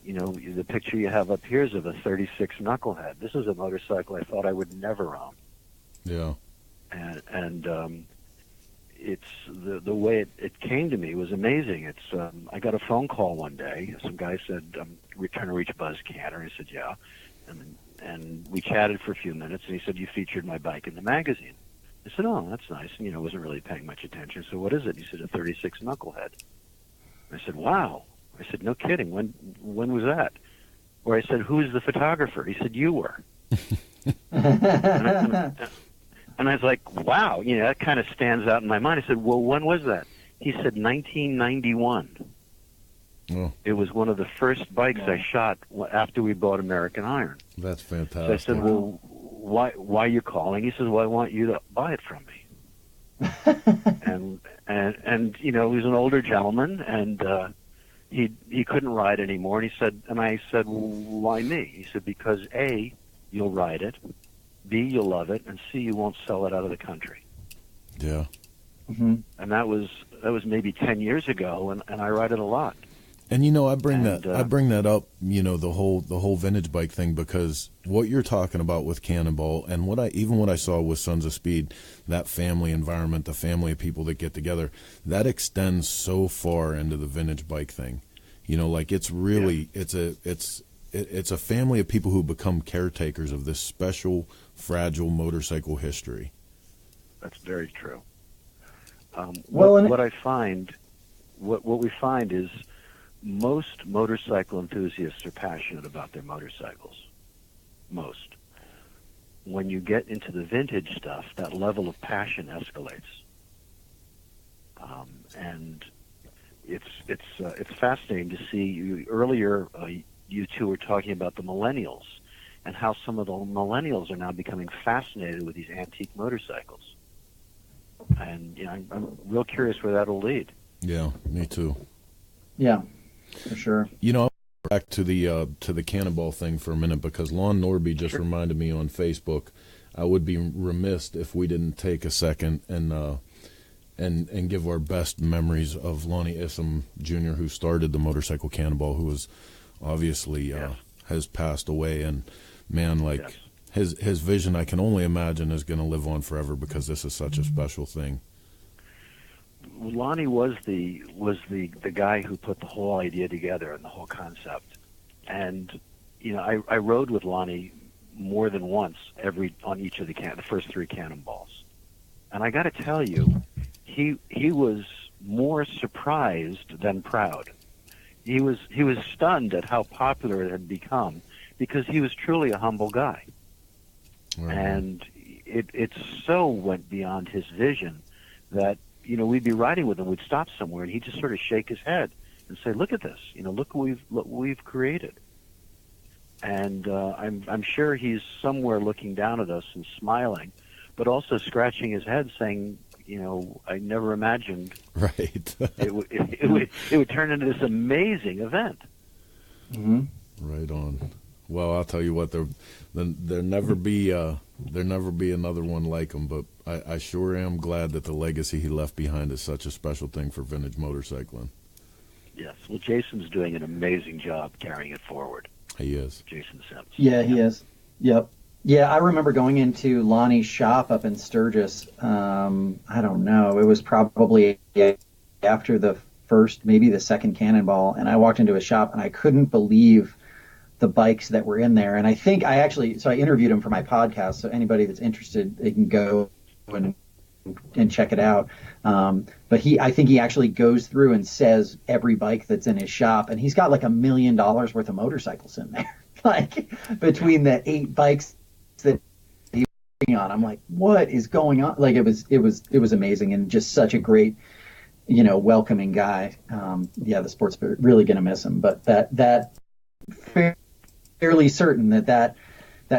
you know, the picture you have up here is of a 36 Knucklehead. This is a motorcycle I thought I would never own. Yeah. And it's the way it came to me was amazing. It's I got a phone call one day. Some guy said, "I'm trying to reach Buzz Kanter." I said, "Yeah," and we chatted for a few minutes. And he said, "You featured my bike in the magazine." I said, "Oh, that's nice." And, you know, I wasn't really paying much attention. So what is it? He said, "A 36 Knucklehead." I said, "Wow." I said, "No kidding. When was that?" Or I said, "Who's the photographer?" He said, "You were." And I was like, wow, you know, that kind of stands out in my mind. I said, well, when was that? He said 1991. Oh. It was one of the first bikes I shot after we bought American Iron. That's fantastic. So I said, well, why are you calling? He says, well, I want you to buy it from me. and you know, he was an older gentleman, and he couldn't ride anymore. And I said, well, why me? He said, because A, you'll ride it. B, you'll love it, and C, you won't sell it out of the country. Yeah. Mm-hmm. And that was maybe 10 years ago, and I ride it a lot. And I bring that up, the whole vintage bike thing, because what you're talking about with Cannonball and what I saw with Sons of Speed, that family environment, the family of people that get together, that extends so far into the vintage bike thing. It's really it's a family of people who become caretakers of this special, fragile motorcycle history. That's very true. What we find is most motorcycle enthusiasts are passionate about their motorcycles. Most. When you get into the vintage stuff, that level of passion escalates, and it's fascinating to see. Earlier, you two were talking about the millennials and how some of the millennials are now becoming fascinated with these antique motorcycles, and I'm real curious where that'll lead. Yeah, me too. Yeah. For sure. I'll go back to the Cannonball thing for a minute, because Lon Norby just reminded me on Facebook. I would be remiss if we didn't take a second and give our best memories of Lonnie Issam Jr., who started the motorcycle Cannonball, who was obviously has passed away, and man, his vision, I can only imagine, is going to live on forever, because this is such a special thing. Lonnie was the guy who put the whole idea together and the whole concept. And I rode with Lonnie more than once on each of the first three Cannonballs. And I got to tell you, he was more surprised than proud. He was stunned at how popular it had become, because he was truly a humble guy. Right. And it so went beyond his vision that we'd be riding with him, we'd stop somewhere, and he'd just sort of shake his head and say, "Look at this! Look what we've created." And I'm sure he's somewhere looking down at us and smiling, but also scratching his head, saying, "I never imagined it would turn into this amazing event." Mm-hmm. Right on. Well, I'll tell you what, there'll never be another one like him, but I sure am glad that the legacy he left behind is such a special thing for vintage motorcycling. Yes. Well, Jason's doing an amazing job carrying it forward. He is. Jason Sims. Yeah, he is. Yep. Yeah, I remember going into Lonnie's shop up in Sturgis. I don't know. It was probably after the first, maybe the second Cannonball, and I walked into his shop, and I couldn't believe the bikes that were in there. And I think I interviewed him for my podcast, so anybody that's interested, they can go and check it out. But I think he actually goes through and says every bike that's in his shop, and he's got like $1 million worth of motorcycles in there. Like, between the 8 bikes that he was on, I'm like, what is going on? Like, it was amazing, and just such a great, welcoming guy. The Sports Spirit, really gonna miss him, but that fairly certain that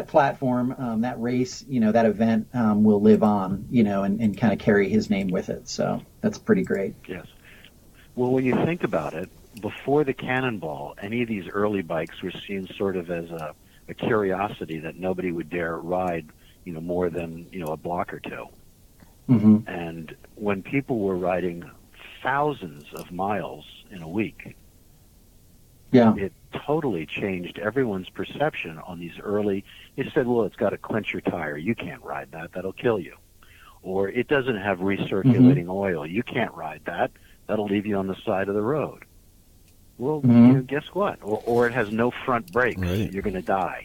platform, that race, that event will live on, and kind of carry his name with it. So that's pretty great. Yes. Well, when you think about it, before the Cannonball, any of these early bikes were seen sort of as a curiosity that nobody would dare ride, more than, a block or two. Mm-hmm. And when people were riding thousands of miles in a week, it totally changed everyone's perception on these early. They said, well, it's got a clincher tire. You can't ride that. That'll kill you. Or it doesn't have recirculating oil. You can't ride that. That'll leave you on the side of the road. Well, guess what? Or it has no front brakes. Right. You're going to die.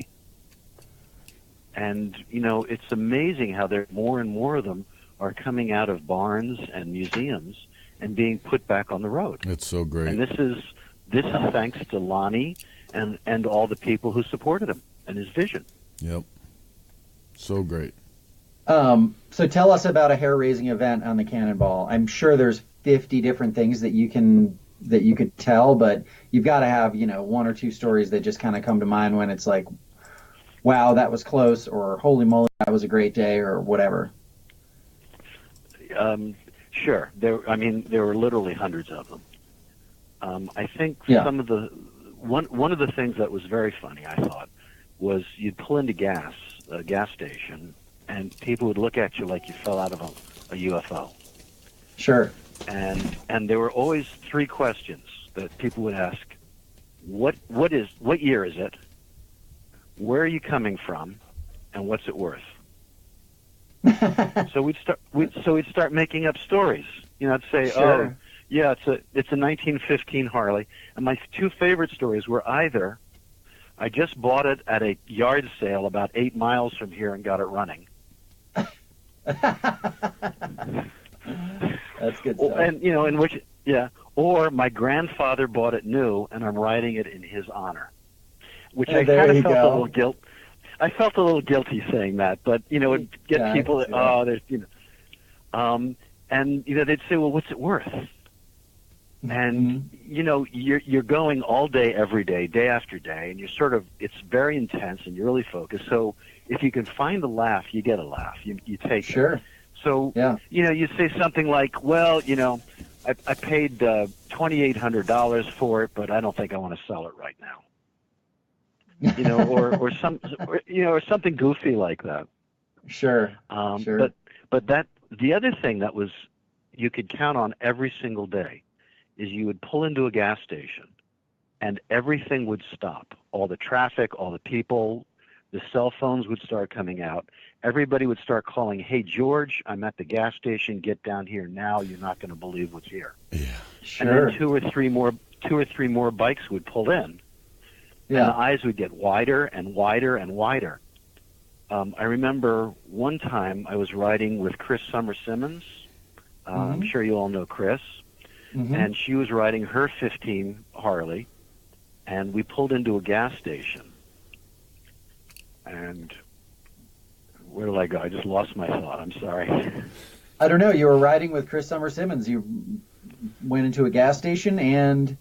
And, it's amazing how there more and more of them are coming out of barns and museums and being put back on the road. It's so great. And this is thanks to Lonnie and all the people who supported him and his vision. Yep. So great. So tell us about a hair-raising event on the Cannonball. I'm sure there's 50 different things that you could tell, but you've got to have, 1 or 2 stories that just kind of come to mind when it's like, wow, that was close, or holy moly, that was a great day, or whatever. Sure. There were literally hundreds of them. I think some of the one of the things that was very funny, I thought, was you'd pull into a gas station, and people would look at you like you fell out of a UFO. Sure. And there were always 3 questions that people would ask what year is it? Where are you coming from? And what's it worth? So we'd start making up stories. I'd say, Sure. oh, yeah, it's a 1915 Harley. And my two favorite stories were either I just bought it at a yard sale about 8 miles from here and got it running. That's good stuff. And or my grandfather bought it new and I'm riding it in his honor. Which I there kind you of felt go. a little guilt. I felt a little guilty saying that, but it'd get Yeah, I people. can see that. There's and they'd say, well, what's it worth? And you're going all day, every day, day after day, and it's very intense, and you're really focused. So if you can find a laugh, you get a laugh. You take Sure. it. So Yeah. you say something like, well, I paid $2,800 for it, but I don't think I want to sell it right now. Or something goofy like that. Sure. Sure. But the other thing that was you could count on every single day is you would pull into a gas station and everything would stop. All the traffic, all the people, the cell phones would start coming out. Everybody would start calling, "Hey George, I'm at the gas station. Get down here now. You're not going to believe what's here." Yeah. Sure. And then two or three more bikes would pull in. Yeah. And the eyes would get wider and wider and wider. I remember one time I was riding with Chris Summer Simmons. I'm sure you all know Chris. Mm-hmm. And she was riding her 15 Harley, and we pulled into a gas station. And where did I go? I just lost my thought. I'm sorry. I don't know. You were riding with Chris Summer Simmons. You went into a gas station and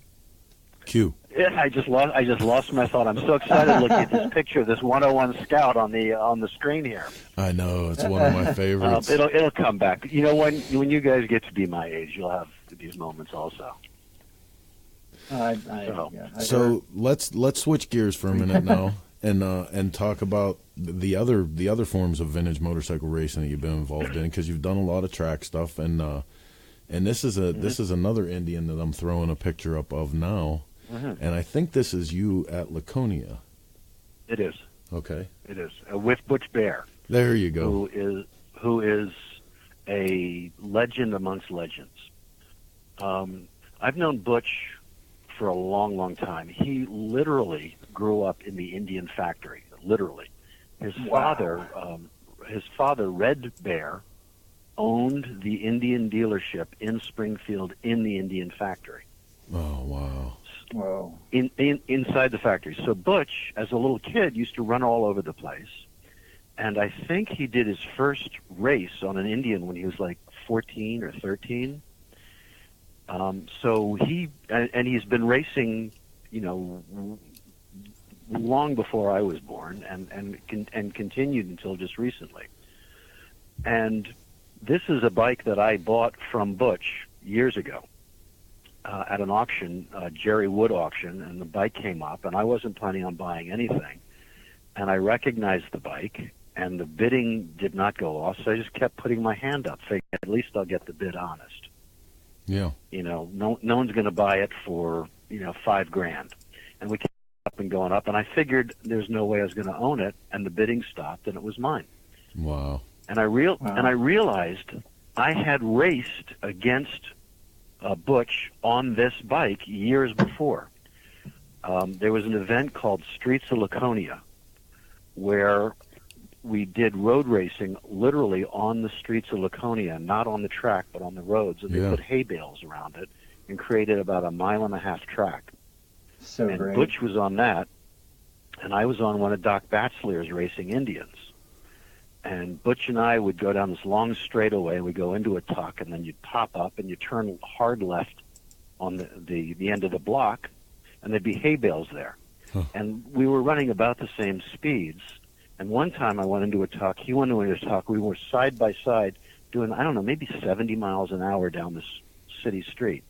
Q. Yeah, I just lost my thought. I'm so excited looking at this picture of this 101 Scout on the screen here. I know, it's one of my favorites. It'll come back. When you guys get to be my age, you'll have these moments also. So let's switch gears for a minute now and talk about the other forms of vintage motorcycle racing that you've been involved in, because you've done a lot of track stuff, and this is another Indian that I'm throwing a picture up of now. And I think this is you at Laconia. It is. Okay. It is with Butch Bear. There you go. Who is a legend amongst legends. I've known Butch for a long, long time. He literally grew up in the Indian factory. Literally, his father, Red Bear, owned the Indian dealership in Springfield in the Indian factory. Oh wow. Whoa. Inside the factory. So Butch, as a little kid, used to run all over the place. And I think he did his first race on an Indian when he was like 14 or 13. So he's been racing, long before I was born, and continued until just recently. And this is a bike that I bought from Butch years ago. At an auction, Jerry Wood auction, and the bike came up, and I wasn't planning on buying anything. And I recognized the bike, and the bidding did not go off, so I just kept putting my hand up, thinking at least I'll get the bid honest. Yeah. No one's going to buy it for $5,000, and we kept up and going up, and I figured there's no way I was going to own it, and the bidding stopped, and it was mine. Wow. And I realized I had raced against Butch on this bike years before. There was an event called Streets of Laconia where we did road racing literally on the streets of Laconia, not on the track, but on the roads. And they put hay bales around it and created about a 1.5 mile track. So and great. Butch was on that, and I was on one of Doc Batchelor's racing Indians. And Butch and I would go down this long straightaway, and we'd go into a tuck, and then you'd pop up, and you turn hard left on the end of the block, and there'd be hay bales there. Huh. And we were running about the same speeds. And one time I went into a tuck, he went into a tuck, we were side by side doing, I don't know, maybe 70 miles an hour down this city street.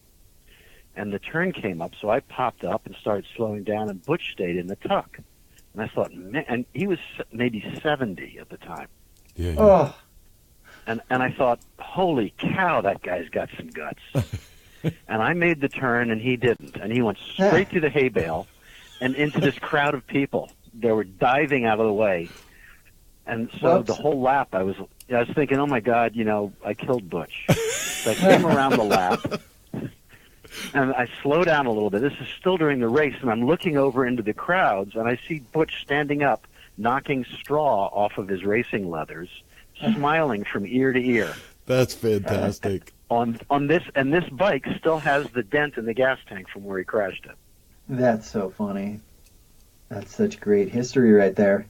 And the turn came up, so I popped up and started slowing down, and Butch stayed in the tuck. And I thought, man, and he was maybe 70 at the time. Yeah. Oh. And I thought, holy cow, that guy's got some guts. And I made the turn, and he didn't. And he went straight through the hay bale. and into this crowd of people. They were diving out of the way. And so the whole lap, I was thinking, oh, my God, I killed Butch. So I came around the lap, and I slow down a little bit. This is still during the race, and I'm looking over into the crowds, and I see Butch standing up, knocking straw off of his racing leathers, smiling from ear to ear. That's fantastic. On this, and this bike still has the dent in the gas tank from where he crashed it. That's so funny. That's such great history right there.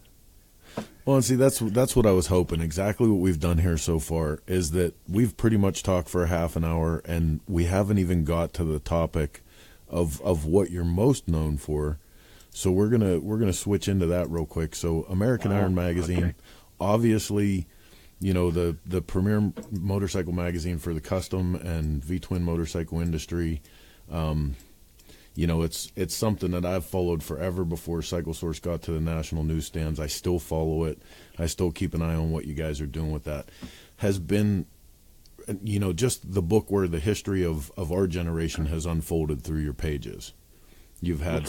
Well, and see, that's what I was hoping. Exactly what we've done here so far is that we've pretty much talked for a half an hour, and we haven't even got to the topic of what you're most known for. So we're gonna switch into that real quick. So American Iron Magazine, obviously, the premier motorcycle magazine for the custom and V-twin motorcycle industry. It's something that I've followed forever before Cycle Source got to the national newsstands. I still follow it. I still keep an eye on what you guys are doing with that. Has been, just the book where the history of our generation has unfolded through your pages. You've had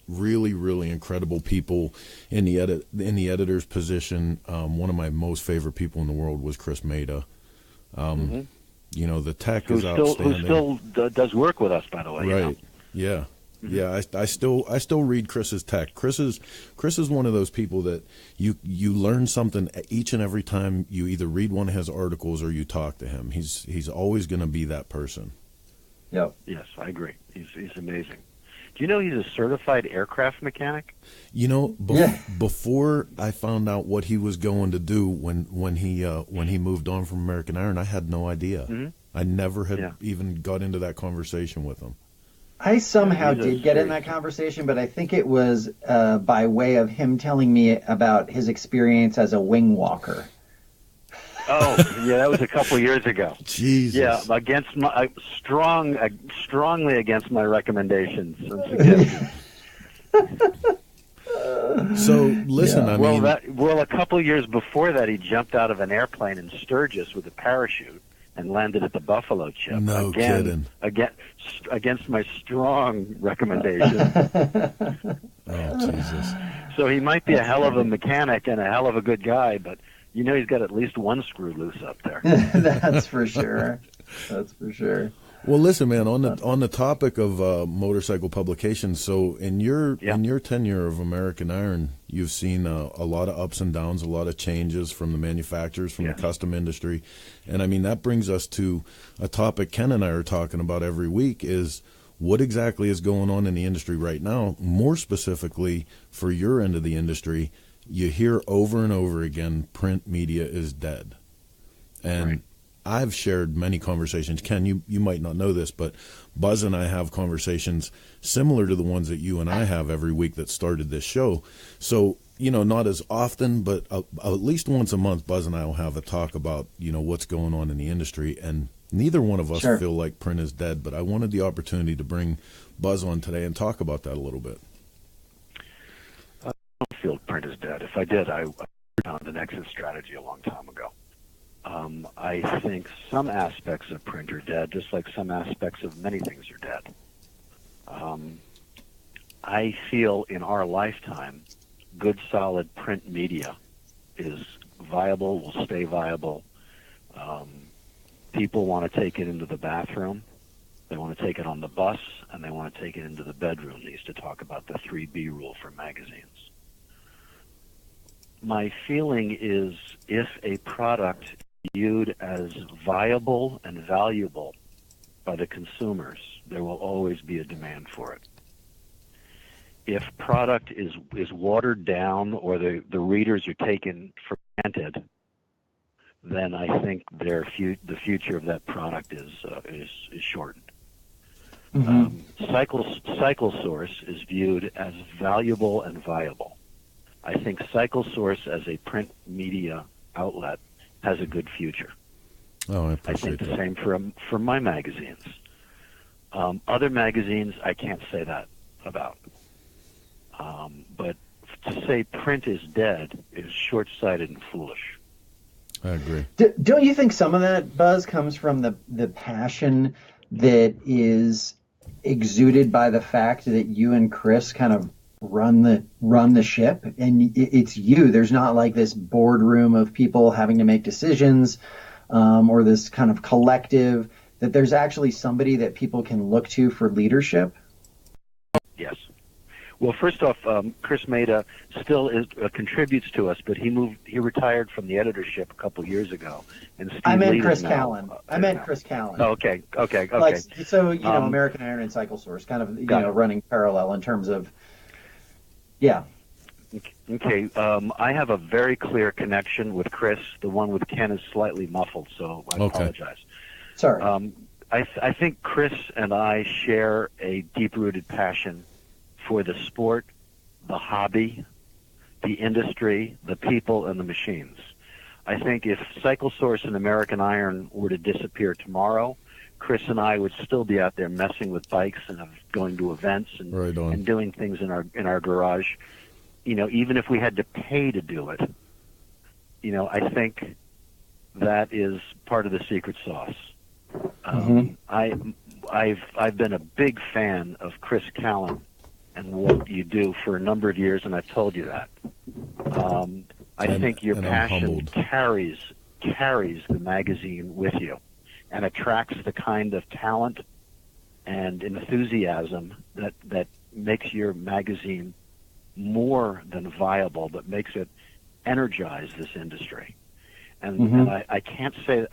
really, really incredible people in the editor's position. One of my most favorite people in the world was Chris Maida. The tech is outstanding. Who still does work with us, by the way. Right. Yeah. Yeah, I still read Chris's tech. Chris is one of those people that you learn something each and every time you either read one of his articles or you talk to him. He's always going to be that person. Yep. Yes, I agree. He's amazing. Do you know he's a certified aircraft mechanic? Before I found out what he was going to do when he moved on from American Iron, I had no idea. Mm-hmm. I never had even got into that conversation with him. I somehow did get in that conversation, but I think it was by way of him telling me about his experience as a wing walker. Oh, yeah, that was a couple years ago. Jesus. Yeah, against my strongly against my recommendations and suggestions. So listen, a couple years before that, he jumped out of an airplane in Sturgis with a parachute and landed at the Buffalo Chip. No kidding. Against my strong recommendation. Oh, Jesus. So he might be a hell of a mechanic and a hell of a good guy, but he's got at least one screw loose up there. That's for sure. That's for sure. Well, listen, man. On the topic of motorcycle publications, so in your tenure of American Iron, you've seen a lot of ups and downs, a lot of changes from the manufacturers, from the custom industry, and I mean that brings us to a topic Ken and I are talking about every week: is what exactly is going on in the industry right now. More specifically, for your end of the industry, you hear over and over again, print media is dead, and right. I've shared many conversations. Ken, you might not know this, but Buzz and I have conversations similar to the ones that you and I have every week that started this show. So, not as often, but at least once a month, Buzz and I will have a talk about, what's going on in the industry. And neither one of us feel like print is dead, but I wanted the opportunity to bring Buzz on today and talk about that a little bit. I don't feel print is dead. If I did, I would have found an exit strategy a long time ago. I think some aspects of print are dead, just like some aspects of many things are dead. I feel in our lifetime, good, solid print media is viable, will stay viable. People want to take it into the bathroom. They want to take it on the bus, and they want to take it into the bedroom. They used to talk about the 3B rule for magazines. My feeling is if a product is viewed as viable and valuable by the consumers, there will always be a demand for it. If product is watered down or the readers are taken for granted, then I think the future of that product is shortened. Mm-hmm. Cycle Source is viewed as valuable and viable. I think Cycle Source as a print media outlet has a good future. Oh, I think appreciate the same for my magazines. Other magazines, I can't say that about. But to say print is dead is short-sighted and foolish. I agree. Don't you think some of that, Buzz, comes from the passion that is exuded by the fact that you and Chris kind of run the ship, and it's you. There's not like this boardroom of people having to make decisions, or this kind of collective, that there's actually somebody that people can look to for leadership. Yes. Well, first off, Chris Maida still contributes to us, but he retired from the editorship a couple years ago. And Steve I meant Lee Chris now, Callan. I meant Chris Callan. Oh, okay. Like, so, American Iron and Cycle Source, kind of, running parallel in terms of, yeah. Okay. I have a very clear connection with Chris. The one with Ken is slightly muffled, so I apologize. Sorry. I think Chris and I share a deep-rooted passion for the sport, the hobby, the industry, the people, and the machines. I think if Cycle Source and American Iron were to disappear tomorrow, Chris and I would still be out there messing with bikes and going to events and doing things in our garage. Even if we had to pay to do it, I think that is part of the secret sauce. I've been a big fan of Chris Callan and what you do for a number of years, and I've told you that. I think your passion carries the magazine with you and attracts the kind of talent and enthusiasm that makes your magazine more than viable, but makes it energize this industry. And I can't say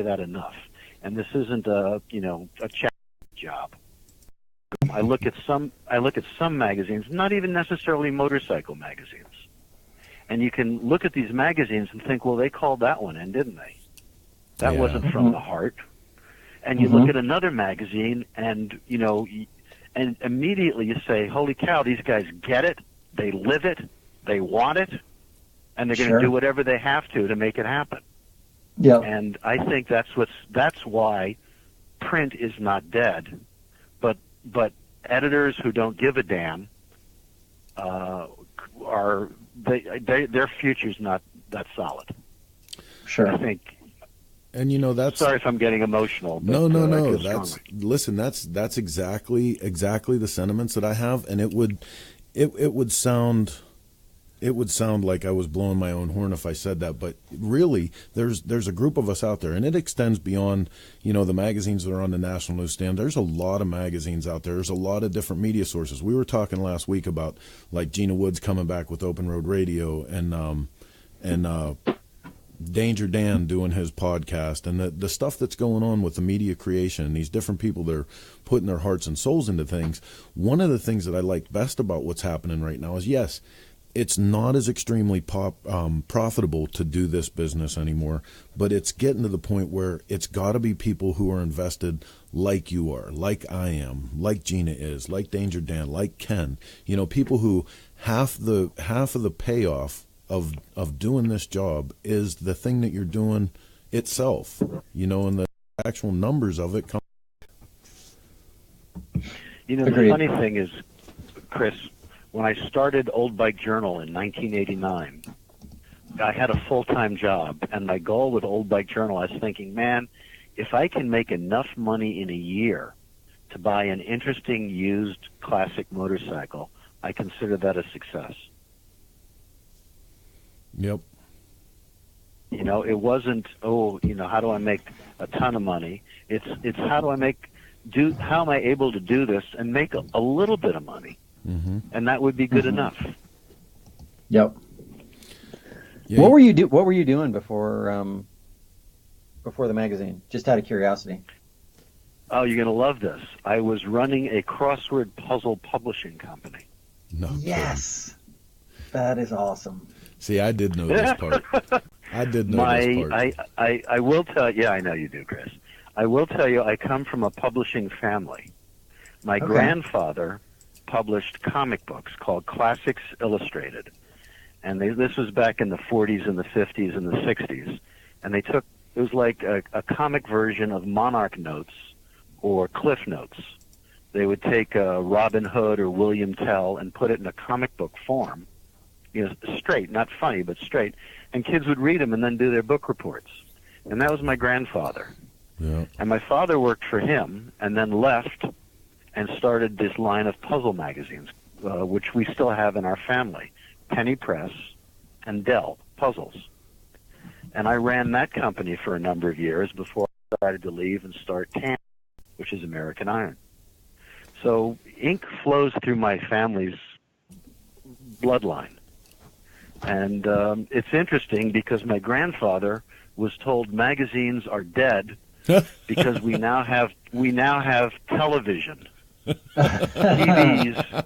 that enough. And this isn't a chat job. I look at some magazines, not even necessarily motorcycle magazines, and you can look at these magazines and think, well, they called that one in, didn't they? That wasn't from the heart. And you look at another magazine, and and immediately you say, holy cow, these guys get it, they live it, they want it, and they're going to do whatever they have to make it happen. Yeah. And I think that's why print is not dead, but editors who don't give a damn their future's not that solid. Sure. I think. And that's. Sorry if I'm getting emotional. But, no. That's exactly the sentiments that I have, and it would sound like I was blowing my own horn if I said that, but really there's a group of us out there, and it extends beyond the magazines that are on the national newsstand. There's a lot of magazines out there. There's a lot of different media sources. We were talking last week about like Gina Woods coming back with Open Road Radio, and Danger Dan doing his podcast, and the stuff that's going on with the media creation and these different people that are putting their hearts and souls into things. One of the things that I like best about what's happening right now is, yes, it's not as extremely profitable to do this business anymore, but it's getting to the point where it's got to be people who are invested like you are, like I am, like Gina is, like Danger Dan, like Ken. People who half of the payoff of doing this job is the thing that you're doing itself, and the actual numbers of it come. The funny thing is, Chris, when I started Old Bike Journal in 1989, I had a full-time job, and my goal with Old Bike Journal, I was thinking, man, if I can make enough money in a year to buy an interesting used classic motorcycle, I consider that a success. Yep. It wasn't, how do I make a ton of money? It's how am I able to do this and make a little bit of money? Mm-hmm. And that would be good enough. Yep. Yeah. What were you doing before the magazine? Just out of curiosity. Oh, you're going to love this. I was running a crossword puzzle publishing company. No. Yes. That is awesome. See, I did know this part. I will tell you. Yeah, I know you do, Chris. I will tell you, I come from a publishing family. My grandfather published comic books called Classics Illustrated, and this was back in the 40s and the 50s and the 60s, and it was like a comic version of Monarch Notes or Cliff Notes. They would take Robin Hood or William Tell and put it in a comic book form, straight, not funny, but straight, and kids would read them and then do their book reports. And that was my grandfather. Yeah. And my father worked for him and then left and started this line of puzzle magazines, which we still have in our family, Penny Press and Dell Puzzles. And I ran that company for a number of years before I decided to leave and start TAM, which is American Iron. So ink flows through my family's bloodline. And it's interesting because my grandfather was told magazines are dead because we now have television. TVs,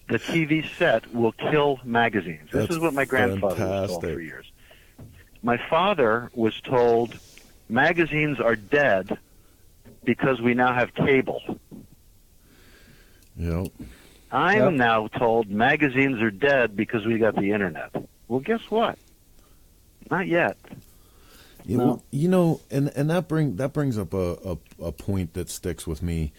the TV set will kill magazines. This is what my grandfather was told for years. My father was told magazines are dead because we now have cable. Yep. I'm now told magazines are dead because we got the internet. Well, guess what? Not yet. Yeah, No. well, you know, and that brings up a point that sticks with me.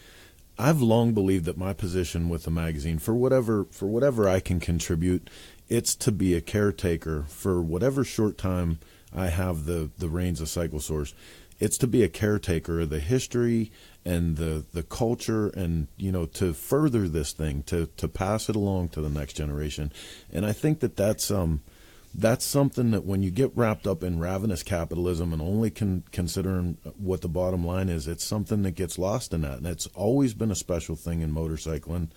I've long believed that my position with the magazine, for whatever I can contribute, it's to be a caretaker for whatever short time I have the reins of Cycle Source. It's to be a caretaker of the history and the culture, and to further this thing, to pass it along to the next generation. And I think that's something that when you get wrapped up in ravenous capitalism and only considering what the bottom line is, it's something that gets lost in that. And it's always been a special thing in motorcycling.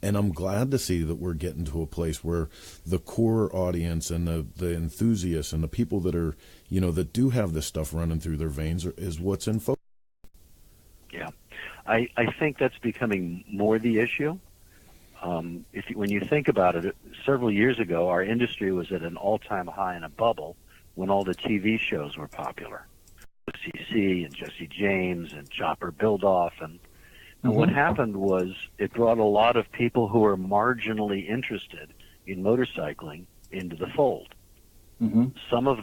And I'm glad to see that we're getting to a place where the core audience and the enthusiasts and the people that are, that do have this stuff running through their veins is what's in focus. Yeah. I think that's becoming more the issue. When you think about it, several years ago, our industry was at an all-time high in a bubble when all the TV shows were popular. CC and Jesse James and Chopper Build-Off. And what happened was it brought a lot of people who were marginally interested in motorcycling into the fold. Mm-hmm. Some of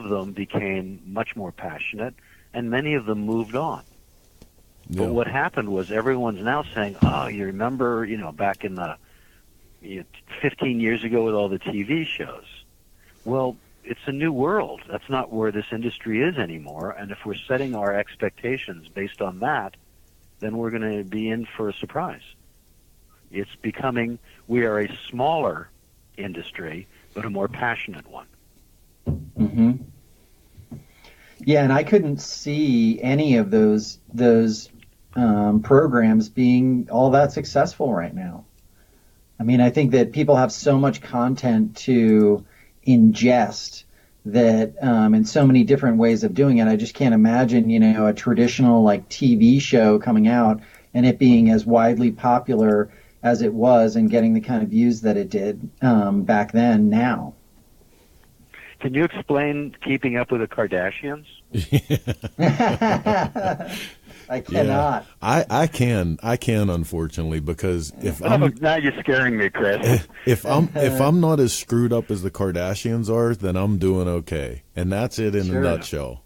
them became much more passionate, and many of them moved on. Yeah. But what happened was everyone's now saying, "Oh, you remember, back in the 15 years ago with all the TV shows." Well, it's a new world. That's not where this industry is anymore. And if we're setting our expectations based on that, then we're going to be in for a surprise. It's becoming, we are a smaller industry, but a more passionate one. Mm-hmm. Yeah, and I couldn't see any of those programs being all that successful right now. I mean, I think that people have so much content to ingest that in so many different ways of doing it. I just can't imagine, a traditional like TV show coming out and it being as widely popular as it was and getting the kind of views that it did back then now. Can you explain Keeping Up with the Kardashians? I cannot. Yeah, I can unfortunately, because now you're scaring me, Chris. If I'm not as screwed up as the Kardashians are, then I'm doing okay, and that's it in a nutshell.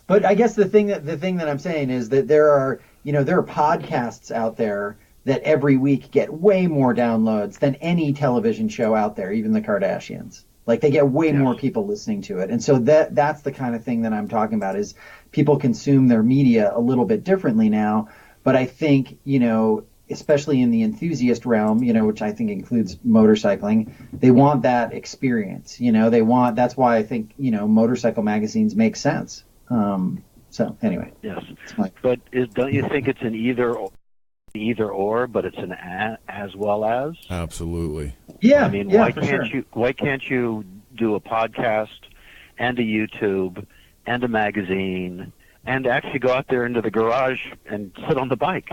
But I guess the thing that I'm saying is that there are podcasts out there that every week get way more downloads than any television show out there, even the Kardashians. Like they get way more people listening to it. And so that's the kind of thing that I'm talking about is people consume their media a little bit differently now. But I think, especially in the enthusiast realm, which I think includes motorcycling, they want that experience. That's why I think, motorcycle magazines make sense. So anyway. Yes. But don't you think it's an either or, but it's an as well as? Absolutely. Yeah. I mean, why can't you do a podcast and a YouTube and a magazine and actually go out there into the garage and sit on the bike?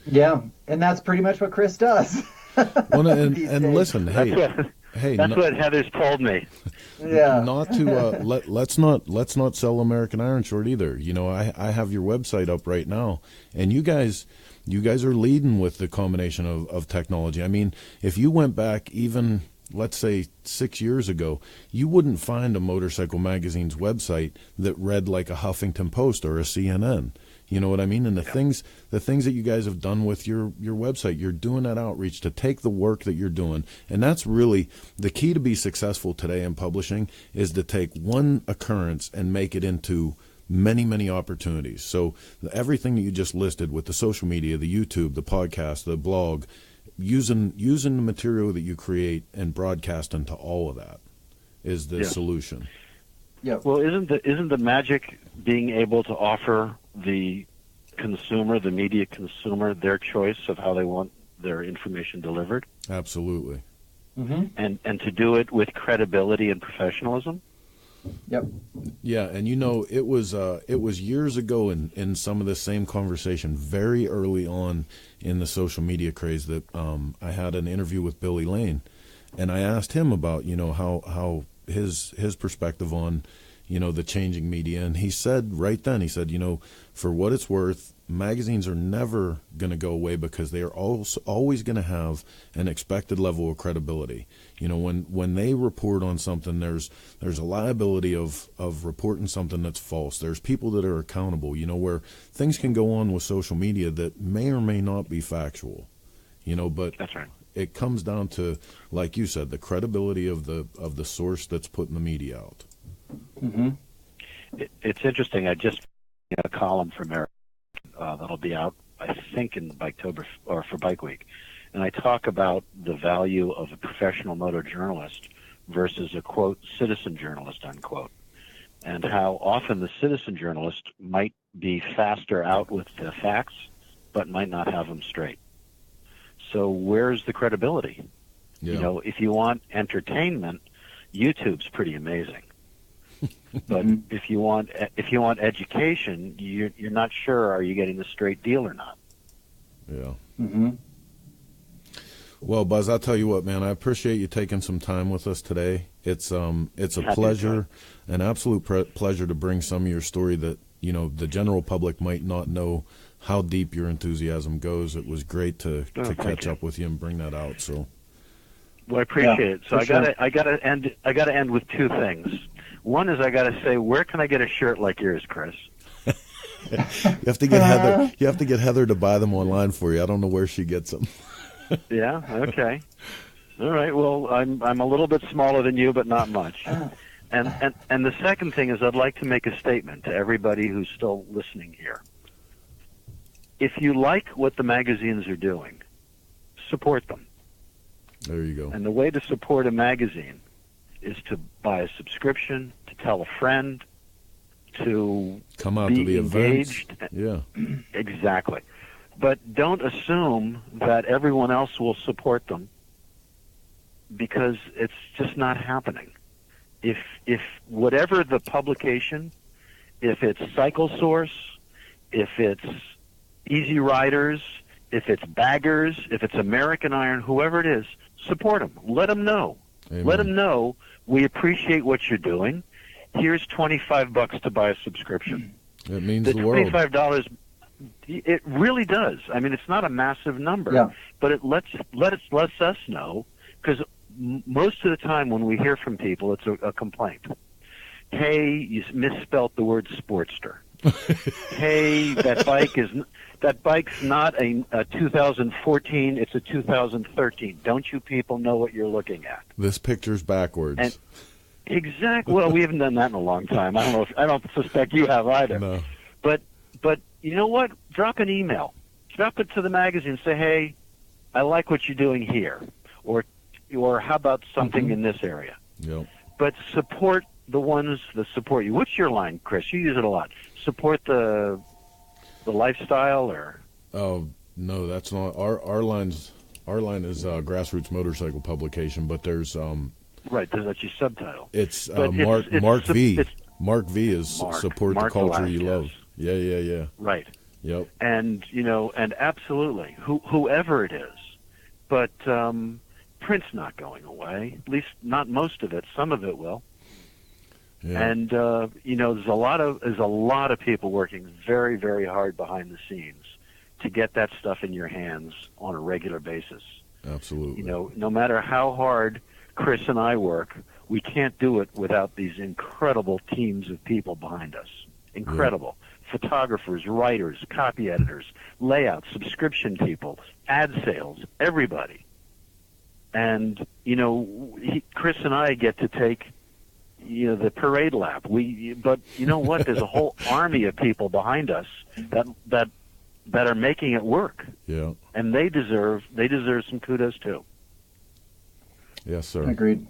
Yeah, and that's pretty much what Chris does. Well, and listen, that's what Heather's told me. Yeah. Not to let's not sell American Iron short either. I have your website up right now, and you guys are leading with the combination of technology. I mean, if you went back even, let's say, 6 years ago, you wouldn't find a motorcycle magazine's website that read like a Huffington Post or a CNN. You know what I mean? And the things that you guys have done with your website, you're doing that outreach to take the work that you're doing. And that's really the key to be successful today in publishing, is to take one occurrence and make it into many, many opportunities. So everything that you just listed with the social media, the YouTube, the podcast, the blog, using the material that you create and broadcasting to all of that is the solution. Yeah. Well, isn't the magic being able to offer the consumer, the media consumer, their choice of how they want their information delivered? Absolutely. Mm-hmm. And to do it with credibility and professionalism? Yep. Yeah, and it was years ago in some of the same conversation, very early on in the social media craze, that I had an interview with Billy Lane, and I asked him about how his perspective on the changing media, and he said right then, for what it's worth, magazines are never going to go away because they are always going to have an expected level of credibility. When they report on something, there's a liability of reporting something that's false. There's people that are accountable, where things can go on with social media that may or may not be factual, but that's right. It comes down to, like you said, the credibility of the source that's putting the media out. Mm-hmm. It's interesting. I just a column for America that'll be out, I think, in October or for Bike Week, and I talk about the value of a professional motor journalist versus a quote citizen journalist unquote, and how often the citizen journalist might be faster out with the facts, but might not have them straight. So where's the credibility? Yeah. If you want entertainment, YouTube's pretty amazing. But if you want education, you're not sure, are you getting the straight deal or not? Yeah. Mm-hmm. Well, Buzz, I'll tell you what, man. I appreciate you taking some time with us today. It's a pleasure, an absolute pleasure to bring some of your story that the general public might not know how deep your enthusiasm goes. It was great to catch up with you and bring that out. So. Well, I appreciate it. So I gotta end with two things. One is I gotta say, where can I get a shirt like yours, Chris? You have to get Heather. You have to get Heather to buy them online for you. I don't know where she gets them. Yeah. Okay. All right. Well, I'm a little bit smaller than you, but not much. And the second thing is I'd like to make a statement to everybody who's still listening here. If you like what the magazines are doing, support them. There you go. And the way to support a magazine is to buy a subscription, to tell a friend, to come out be to the engaged. Events. Yeah. Exactly. But don't assume that everyone else will support them, because it's just not happening. If whatever the publication, if it's Cycle Source, if it's Easy Riders, if it's Baggers, if it's American Iron, whoever it is, support them. Let them know. Amen. Let them know we appreciate what you're doing. Here's $25 to buy a subscription. It means the the world. $25, it really does. I mean, it's not a massive number, but it lets us know, because most of the time when we hear from people, it's a complaint. Hey, you misspelt the word Sportster. Hey, that bike's not a 2014, it's a 2013. Don't you people know what you're looking at? This picture's backwards. And exactly. Well, we haven't done that in a long time. I don't suspect you have either. No. But you know what? Drop an email. Drop it to the magazine. Say, hey, I like what you're doing here, or how about something in this area? Yep. But support the ones that support you. What's your line, Chris? You use it a lot. Support the lifestyle, or? Oh no, that's not our lines. Our line is Grassroots Motorcycle Publication, but there's right. That's your subtitle. It's Mark V. Mark V is support the culture you love. Yeah. Right. Yep. And and absolutely, whoever it is, but print's not going away. At least not most of it. Some of it will. Yeah. And there's a lot of people working very, very hard behind the scenes to get that stuff in your hands on a regular basis. Absolutely. No matter how hard Chris and I work, we can't do it without these incredible teams of people behind us. Incredible. Yeah. Photographers, writers, copy editors, layouts, subscription people, ad sales, everybody. And, Chris and I get to take the parade lap. But you know what? There's a whole army of people behind us that are making it work. Yeah. And they deserve some kudos too. Yes, sir. Agreed.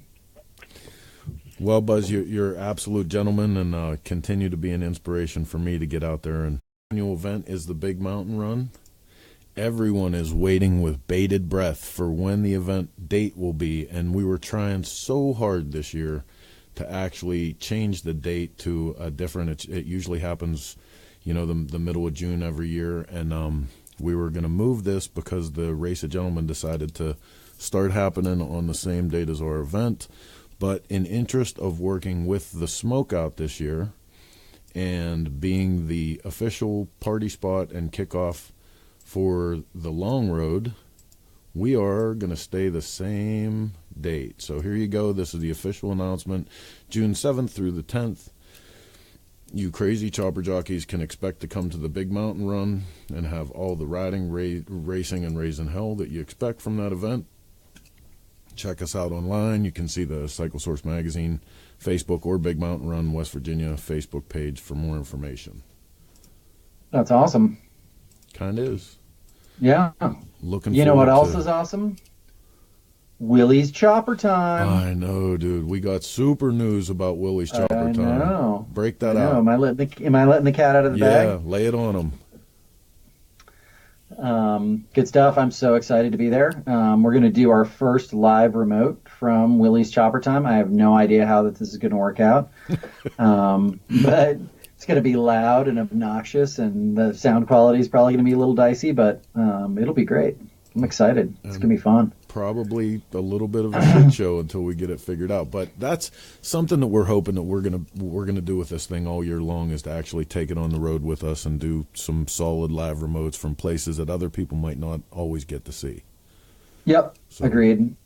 Well, Buzz, you're absolute gentleman, and continue to be an inspiration for me to get out there. And annual event is the Big Mountain Run. Everyone is waiting with bated breath for when the event date will be, and we were trying so hard this year to actually change the date to a different. It usually happens, the middle of June every year, and we were going to move this because the Race of Gentlemen decided to start happening on the same date as our event. But in interest of working with the Smokeout this year and being the official party spot and kickoff for the long road, we are going to stay the same date. So here you go. This is the official announcement. June 7th through the 10th. You crazy chopper jockeys can expect to come to the Big Mountain Run and have all the riding, racing, and raising hell that you expect from that event. Check us out online. You can see the Cycle Source Magazine Facebook or Big Mountain Run West Virginia Facebook page for more information. That's awesome. Kind of is. Yeah. Looking. You know what else is awesome? Willie's Chopper Time. I know, dude. We got super news about Willie's Chopper Time. I know. Break that out. Am I letting the cat out of the bag? Yeah, lay it on him. Good stuff. I'm so excited to be there. We're going to do our first live remote from Willie's Chopper Time. I have no idea how this is going to work out, but it's going to be loud and obnoxious, and the sound quality is probably going to be a little dicey, but it'll be great. I'm excited. It's going to be fun. Probably a little bit of a shit show until we get it figured out, but that's something that we're hoping that we're gonna do with this thing all year long, is to actually take it on the road with us and do some solid live remotes from places that other people might not always get to see. Yep, so, agreed.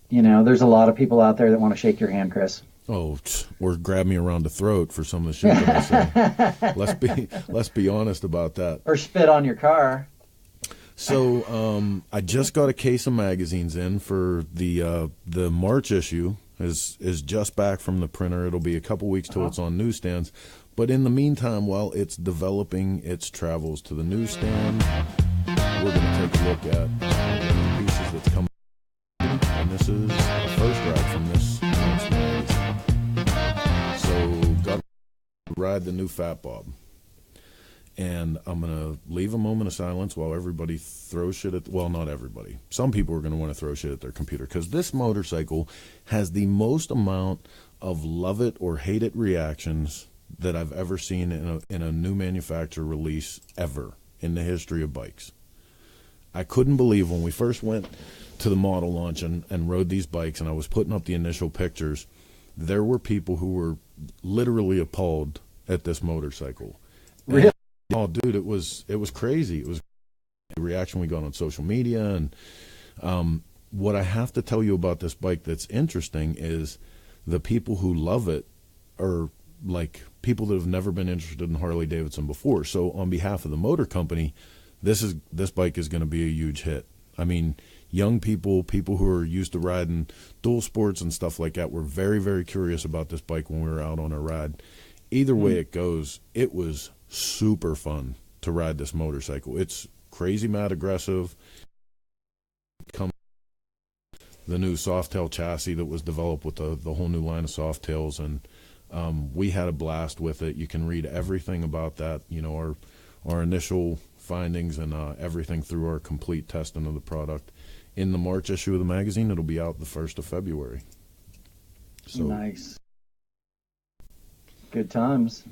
There's a lot of people out there that want to shake your hand, Chris. Oh, or grab me around the throat for some of the shit that I say. Let's be honest about that. Or spit on your car. So I just got a case of magazines in for the March issue. Is just back from the printer. It'll be a couple weeks till it's on newsstands. But in the meantime, while it's developing its travels to the newsstand, we're going to take a look at the pieces that's coming. And this is the first ride from this magazine. So got to ride the new Fat Bob. And I'm going to leave a moment of silence while everybody throws shit at, well, not everybody. Some people are going to want to throw shit at their computer, because this motorcycle has the most amount of love it or hate it reactions that I've ever seen in a new manufacturer release ever in the history of bikes. I couldn't believe when we first went to the model launch and rode these bikes, and I was putting up the initial pictures, there were people who were literally appalled at this motorcycle. Really? Oh, dude, it was crazy. It was the reaction we got on social media. And what I have to tell you about this bike that's interesting is the people who love it are like people that have never been interested in Harley Davidson before. So on behalf of the motor company, this bike is going to be a huge hit. I mean, young people who are used to riding dual sports and stuff like that were very, very curious about this bike when we were out on our ride. Either way it goes, it was super fun to ride this motorcycle. It's crazy mad aggressive. The new Softail chassis that was developed with the whole new line of Softails, and we had a blast with it. You can read everything about that, our initial findings and everything through our complete testing of the product in the March issue of the magazine. It'll be out the 1st of February. So nice. Good times.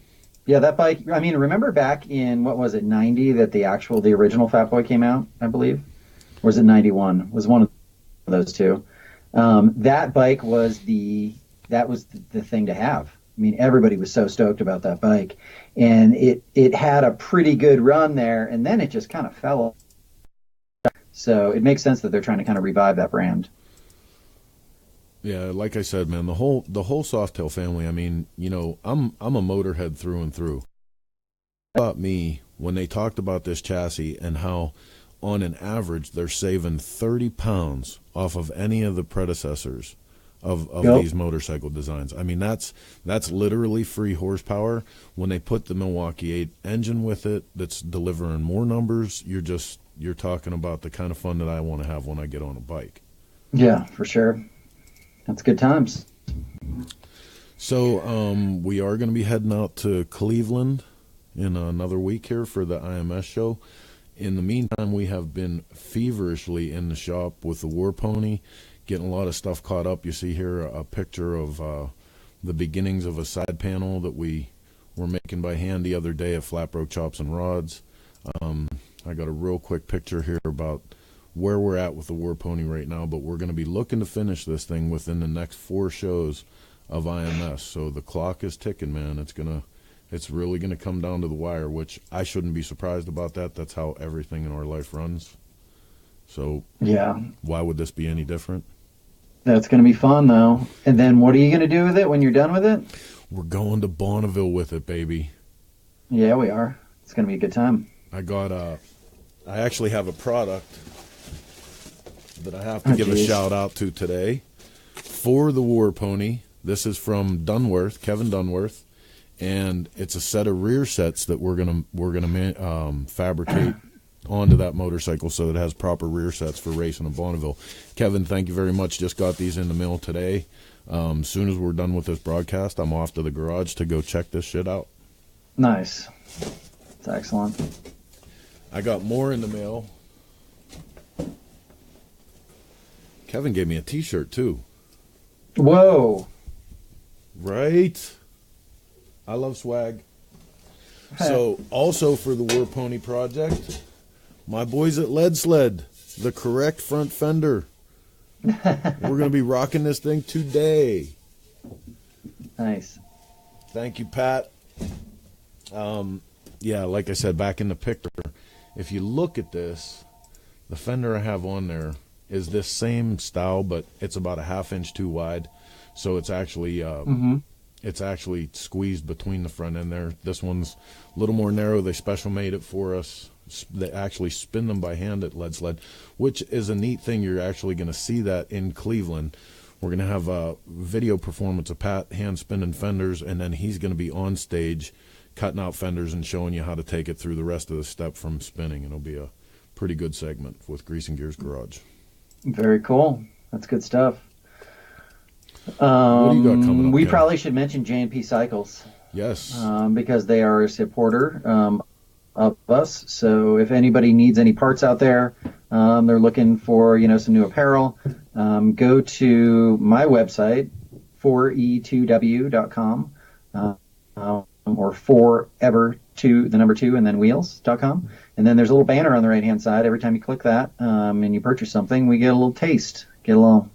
Yeah, that bike, I mean, remember back in, what was it, 90 that the original Fat Boy came out, I believe? Or was it 91? It was one of those two. That bike was the thing to have. I mean, everybody was so stoked about that bike. And it had a pretty good run there, and then it just kind of fell. So it makes sense that they're trying to kind of revive that brand. Yeah, like I said, man, the whole Softail family. I mean, I'm a motorhead through and through. About me when they talked about this chassis and how, on an average, they're saving 30 pounds off of any of the predecessors of these motorcycle designs. I mean, that's literally free horsepower. When they put the Milwaukee 8 engine with it, that's delivering more numbers. you're talking about the kind of fun that I want to have when I get on a bike. Yeah, for sure. That's good times. So we are going to be heading out to Cleveland in another week here for the IMS show. In the meantime, we have been feverishly in the shop with the War Pony, getting a lot of stuff caught up. You see here a picture of the beginnings of a side panel that we were making by hand the other day at Flat Broke Chops and Rods. I got a real quick picture here about where we're at with the War Pony right now, but we're going to be looking to finish this thing within the next 4 shows of IMS. So the clock is ticking, man. It's really gonna come down to the wire, which I shouldn't be surprised about that. That's how everything in our life runs. So yeah, why would this be any different? That's gonna be fun though. And then what are you gonna do with it when you're done with it? We're going to Bonneville with it, baby. Yeah, we are. It's gonna be a good time. I actually have a product that I have to give a shout out to today for the War Pony. This is from Dunworth, Kevin Dunworth, and it's a set of rear sets that we're gonna fabricate onto that motorcycle so that it has proper rear sets for racing in Bonneville. Kevin, thank you very much. Just got these in the mail today. As soon as we're done with this broadcast, I'm off to the garage to go check this shit out. Nice. It's excellent. I got more in the mail. Kevin gave me a t-shirt too. Whoa. Right? I love swag. So, also for the War Pony project, my boys at Lead Sled, the correct front fender. We're going to be rocking this thing today. Nice. Thank you, Pat. Yeah, like I said, back in the picture, if you look at this, the fender I have on there is this same style, but it's about a 1/2 inch too wide. So it's actually it's actually squeezed between the front end there. This one's a little more narrow. They special made it for us. They actually spin them by hand at Lead Sled, which is a neat thing. You're actually going to see that in Cleveland. We're going to have a video performance of Pat hand spinning fenders, and then he's going to be on stage cutting out fenders and showing you how to take it through the rest of the step from spinning. It'll be a pretty good segment with Greasing Gears Garage. Very cool. That's good stuff. What do you got coming up, we Ken? probably should mention J&P Cycles. Yes. Because they are a supporter of us. So if anybody needs any parts out there, they're looking for some new apparel, go to my website, 4e2w.com, or forever2, the number 2, and then wheels.com. And then there's a little banner on the right-hand side. Every time you click that and you purchase something, we get a little taste, get a little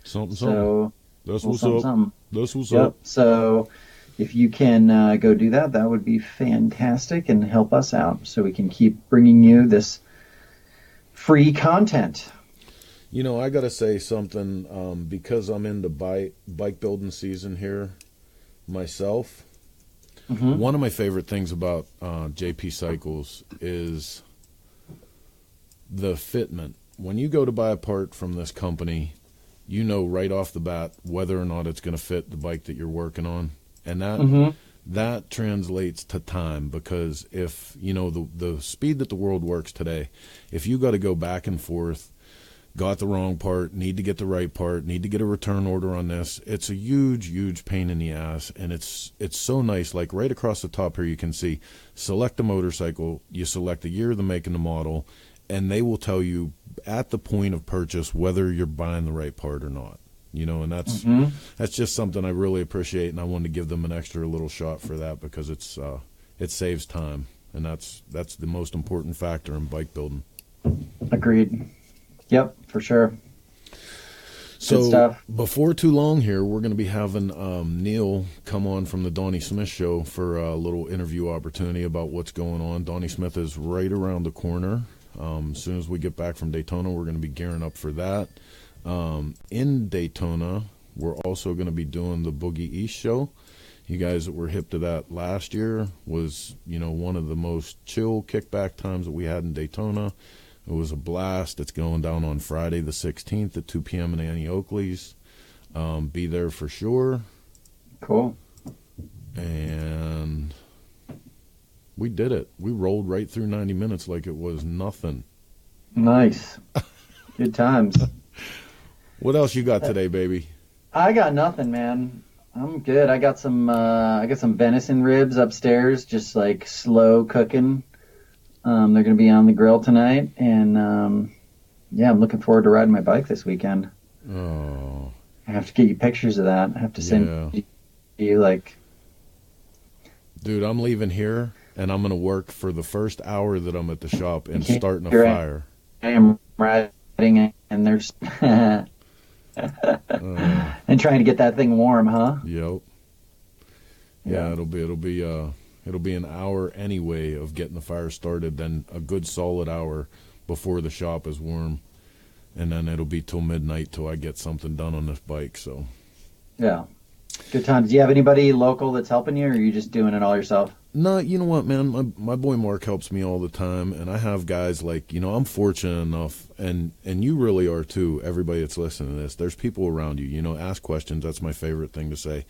Something. So That's little what's something, up. something. That's what's Yep. up. So if you can go do that, that would be fantastic and help us out so we can keep bringing you this free content. I got to say something because I'm into bike building season here myself. Mm-hmm. One of my favorite things about JP Cycles is the fitment. When you go to buy a part from this company, you know right off the bat whether or not it's going to fit the bike that you're working on. And that translates to time, because if, the speed that the world works today, if you got to go back and forth, got the wrong part, need to get the right part, need to get a return order on this, it's a huge, huge pain in the ass. And it's so nice. Like right across the top here, you can see, select the motorcycle, you select the year, the make, and the model, and they will tell you at the point of purchase whether you're buying the right part or not. And that's just something I really appreciate, and I wanted to give them an extra little shot for that, because it saves time, and that's the most important factor in bike building. Agreed. Yep, for sure. So before too long here, we're going to be having Neil come on from the Donnie Smith show for a little interview opportunity about what's going on. Donnie Smith is right around the corner. As soon as we get back from Daytona, we're going to be gearing up for that. In Daytona, we're also going to be doing the Boogie East show. You guys that were hip to that last year was, one of the most chill kickback times that we had in Daytona. It was a blast. It's going down on Friday the 16th at 2 p.m. in Annie Oakley's. Be there for sure. Cool. And we did it. We rolled right through 90 minutes like it was nothing. Nice. Good times. What else you got today, baby? I got nothing, man. I'm good. I got some venison ribs upstairs, just like slow cooking. They're gonna be on the grill tonight, and yeah, I'm looking forward to riding my bike this weekend. Oh, I have to get you pictures of that. I have to send you like. Dude, I'm leaving here, and I'm gonna work for the first hour that I'm at the shop and starting a fire. I am riding, and there's and trying to get that thing warm, huh? Yep. Yeah, it'll be an hour anyway of getting the fire started, then a good solid hour before the shop is warm, and then it'll be till midnight till I get something done on this bike. So yeah, good times. Do you have anybody local that's helping you, or are you just doing it all yourself? No, you know what, man? My boy Mark helps me all the time, and I have guys like, I'm fortunate enough, and you really are too, everybody that's listening to this. There's people around you, ask questions. That's my favorite thing to say.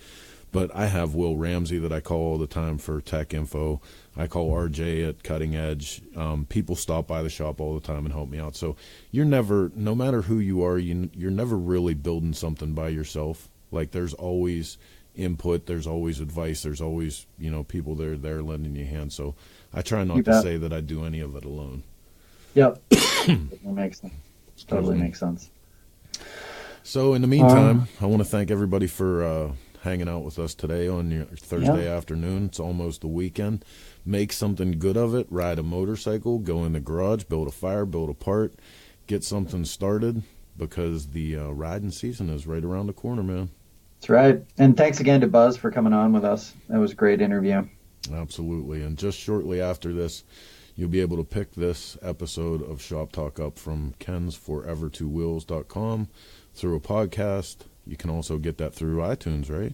But I have Will Ramsey that I call all the time for tech info. I call RJ at Cutting Edge. People stop by the shop all the time and help me out. So you're never, no matter who you are, you're never really building something by yourself. Like there's always input, there's always advice, there's always people that are there lending you a hand. So I try not to say that I do any of it alone. Yep. That makes sense. Totally makes sense. So in the meantime, I want to thank everybody for hanging out with us today on your Thursday afternoon. It's almost the weekend. Make something good of it. Ride a motorcycle, go in the garage, build a fire, build a part, get something started, because the riding season is right around the corner, man. That's right. And thanks again to Buzz for coming on with us. That was a great interview. Absolutely. And just shortly after this, you'll be able to pick this episode of Shop Talk up from kensforever2wheels.com through a podcast. You can also get that through iTunes, right?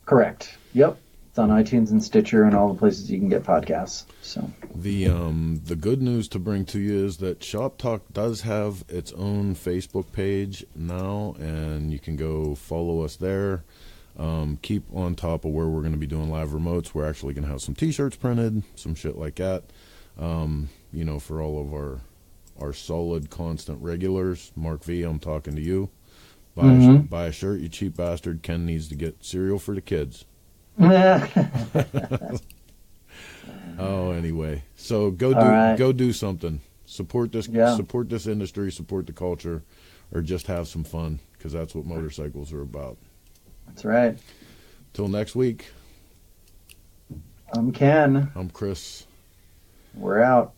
Correct. Yep. It's on iTunes and Stitcher and all the places you can get podcasts. So the good news to bring to you is that Shop Talk does have its own Facebook page now, and you can go follow us there. Keep on top of where we're going to be doing live remotes. We're actually going to have some T-shirts printed, some shit like that. For all of our solid, constant regulars. Mark V, I'm talking to you. Buy a shirt, you cheap bastard. Ken needs to get cereal for the kids. Oh, anyway. So go do something. Support this industry, support the culture, or just have some fun, because that's what motorcycles are about. That's right. Till next week. I'm Ken. I'm Chris. We're out.